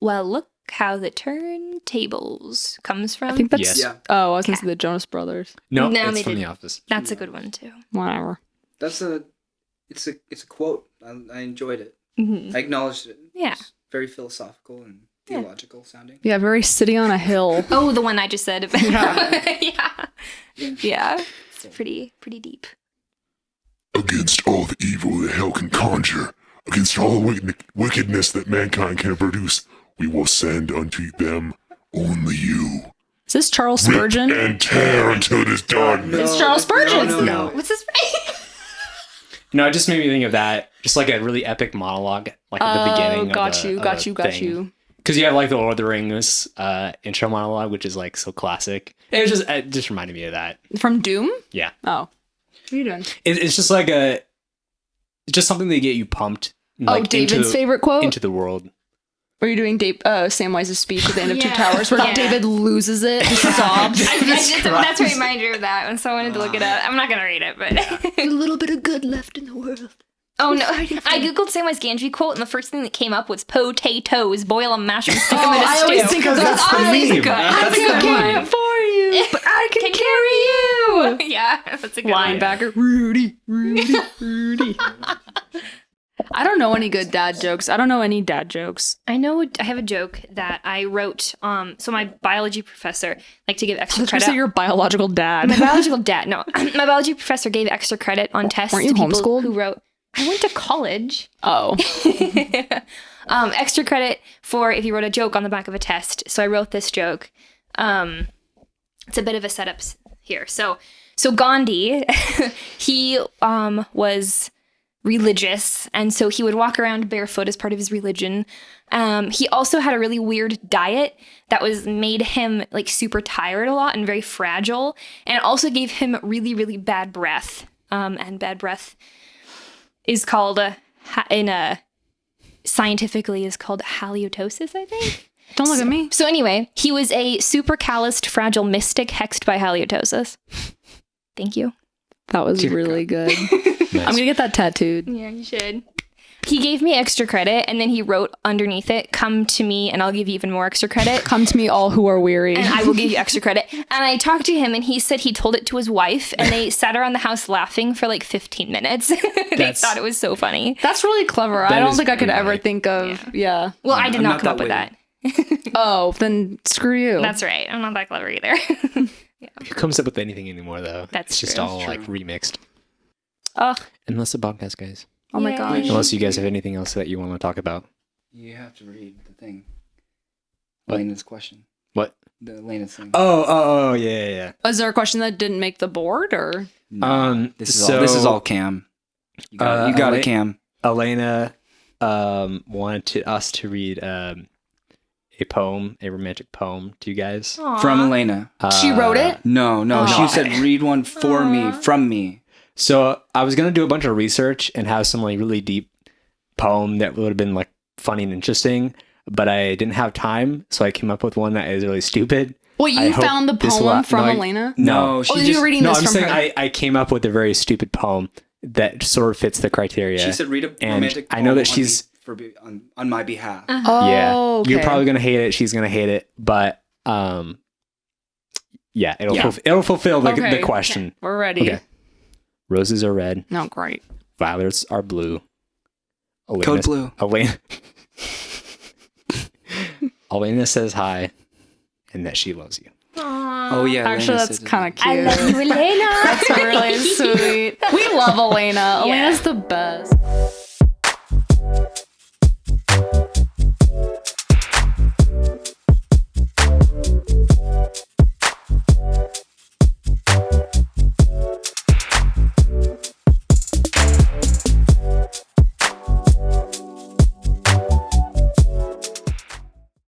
Speaker 4: "Well, look how the turntables" comes from?
Speaker 2: I think that's.
Speaker 1: Yes.
Speaker 3: Yeah.
Speaker 2: Oh, I was going to say the Jonas Brothers.
Speaker 1: No,
Speaker 4: No,
Speaker 1: it's
Speaker 4: they
Speaker 1: from The
Speaker 4: didn't.
Speaker 1: Office.
Speaker 4: That's a good one too.
Speaker 2: Whatever.
Speaker 3: It's a quote. I enjoyed it.
Speaker 4: Mhm.
Speaker 3: I acknowledged it.
Speaker 4: Yeah.
Speaker 3: It's very philosophical and
Speaker 4: Yeah.
Speaker 3: theological sounding.
Speaker 2: Yeah, very city on a hill.
Speaker 4: Oh, the one I just said.
Speaker 3: Yeah.
Speaker 4: yeah. Yeah. It's pretty deep.
Speaker 5: Against all the evil that hell can conjure, against all the wickedness that mankind can produce, we will send unto them only you.
Speaker 2: Is this Charles
Speaker 5: Rip
Speaker 2: Spurgeon?
Speaker 5: and tear until it is done.
Speaker 2: It's Charles Spurgeon.
Speaker 3: No.
Speaker 4: What's his
Speaker 1: No, it just made me think of that. Just like a really epic monologue, like at the beginning.
Speaker 2: got you.
Speaker 1: Because you have like the Lord of the Rings intro monologue, which is like so classic. It just reminded me of that.
Speaker 2: From Doom?
Speaker 1: Yeah,
Speaker 2: Oh. What are you doing?
Speaker 1: it's just like just something to get you pumped. Like,
Speaker 2: David's favorite quote?
Speaker 1: into the world.
Speaker 2: Are you doing Samwise's speech at the end of Two
Speaker 4: Yeah.
Speaker 2: Towers where
Speaker 4: Yeah.
Speaker 2: David loses it and sobs?
Speaker 4: That's what reminded me of that when someone wanted to look it up. I'm not going to read it, but.
Speaker 2: A little bit of good left in the world.
Speaker 4: Oh no! I googled Samwise Gamgee quote, and the first thing that came up was potatoes. Boil them, mash them, stick them in a
Speaker 2: I
Speaker 4: stew.
Speaker 2: always think of
Speaker 1: That's the
Speaker 4: Always
Speaker 1: meme.
Speaker 4: good.
Speaker 1: That's the meme.
Speaker 2: for you, but I
Speaker 4: Can carry you. Yeah, that's a good one.
Speaker 2: Linebacker, Rudy. I don't know any good dad jokes. I don't know any dad jokes.
Speaker 4: I know I have a joke that I wrote. So my biology professor like to give extra
Speaker 2: Let's
Speaker 4: credit.
Speaker 2: say your biological dad.
Speaker 4: My biological dad. No, my biology professor gave extra credit on tests
Speaker 2: Weren't you
Speaker 4: to people
Speaker 2: homeschooled?
Speaker 4: who wrote. I went to college.
Speaker 2: Oh,
Speaker 4: Extra credit for if you wrote a joke on the back of a test. So I wrote this joke. It's a bit of a setup here. So Gandhi, he was religious, and so he would walk around barefoot as part of his religion. He also had a really weird diet that was made him like super tired a lot and very fragile, and it also gave him really, really bad breath. And bad breath is called scientifically is called halitosis, I think.
Speaker 2: don't look at me.
Speaker 4: So anyway, he was a super calloused, fragile mystic hexed by halitosis. Thank you.
Speaker 2: That was
Speaker 1: Dear
Speaker 2: really good.
Speaker 1: Nice.
Speaker 2: I'm gonna get that tattooed.
Speaker 4: Yeah, you should. he gave me extra credit, and then he wrote underneath it, "Come to me, and I'll give you even more extra credit."
Speaker 2: Come to me, all who are weary.
Speaker 4: And I will give you extra credit. And I talked to him, and he said he told it to his wife, and they sat around the house laughing for like 15 minutes. They
Speaker 1: That's-
Speaker 4: thought it was so funny.
Speaker 2: That's really clever. I
Speaker 1: That
Speaker 2: don't
Speaker 1: is
Speaker 2: think I could
Speaker 1: pretty
Speaker 2: ever
Speaker 1: funny.
Speaker 2: think of. Yeah.
Speaker 4: Well, I did
Speaker 3: I'm
Speaker 4: not
Speaker 3: not
Speaker 4: come up
Speaker 3: that
Speaker 4: with that.
Speaker 2: Oh, then screw you.
Speaker 4: That's right. I'm not that clever either.
Speaker 1: Who comes up with anything anymore, though?
Speaker 4: That's
Speaker 1: it's just
Speaker 4: true.
Speaker 1: all
Speaker 3: True.
Speaker 1: like remixed.
Speaker 4: Oh,
Speaker 1: Unless the podcast, guys.
Speaker 2: Oh my
Speaker 4: Yay.
Speaker 2: gosh.
Speaker 1: Unless you guys have anything else that you want to talk about.
Speaker 3: You have to read the thing.
Speaker 1: What?
Speaker 3: Lena's question.
Speaker 1: What?
Speaker 3: The Lena's thing.
Speaker 1: Oh, yeah.
Speaker 2: Was there a question that didn't make the board, or?
Speaker 3: No, this is
Speaker 1: so-
Speaker 3: all Cam. You got it, Cam.
Speaker 1: Elena wanted us to read a poem, a romantic poem to you guys.
Speaker 3: From Elena.
Speaker 2: She wrote it?
Speaker 3: No,
Speaker 2: Oh.
Speaker 3: she said read one for me, from me.
Speaker 1: So I was gonna do a bunch of research and have some like really deep poem that would have been like funny and interesting, but I didn't have time, so I came up with one that is really stupid.
Speaker 2: Wait,
Speaker 1: I
Speaker 2: you
Speaker 1: hope
Speaker 2: found the
Speaker 1: this will-
Speaker 2: poem from
Speaker 1: no, I-
Speaker 2: Elena?
Speaker 3: No, she
Speaker 2: Oh,
Speaker 3: just
Speaker 2: you're reading
Speaker 1: No,
Speaker 2: this
Speaker 1: I'm
Speaker 2: from
Speaker 1: saying
Speaker 2: her.
Speaker 1: I came up with a very stupid poem that sort of fits the criteria.
Speaker 3: She said read a
Speaker 1: And
Speaker 3: romantic
Speaker 1: I know that
Speaker 3: poem
Speaker 1: she's-
Speaker 3: on my behalf.
Speaker 2: Oh,
Speaker 1: yeah,
Speaker 2: okay.
Speaker 1: you're probably gonna hate it. She's gonna hate it, but yeah, it'll
Speaker 3: Yeah.
Speaker 1: it'll fulfill the
Speaker 2: Okay.
Speaker 1: question.
Speaker 2: We're ready.
Speaker 1: Okay. Roses are red,
Speaker 2: No, great.
Speaker 1: violets are blue.
Speaker 3: Code blue.
Speaker 1: Elena. Elena says hi, and that she loves you.
Speaker 3: Oh yeah.
Speaker 2: Actually,
Speaker 3: Elena
Speaker 2: that's
Speaker 3: said
Speaker 2: kind of
Speaker 3: it.
Speaker 2: cute.
Speaker 4: I love you, Elena.
Speaker 2: That's really sweet. We love Elena. Elena's the best.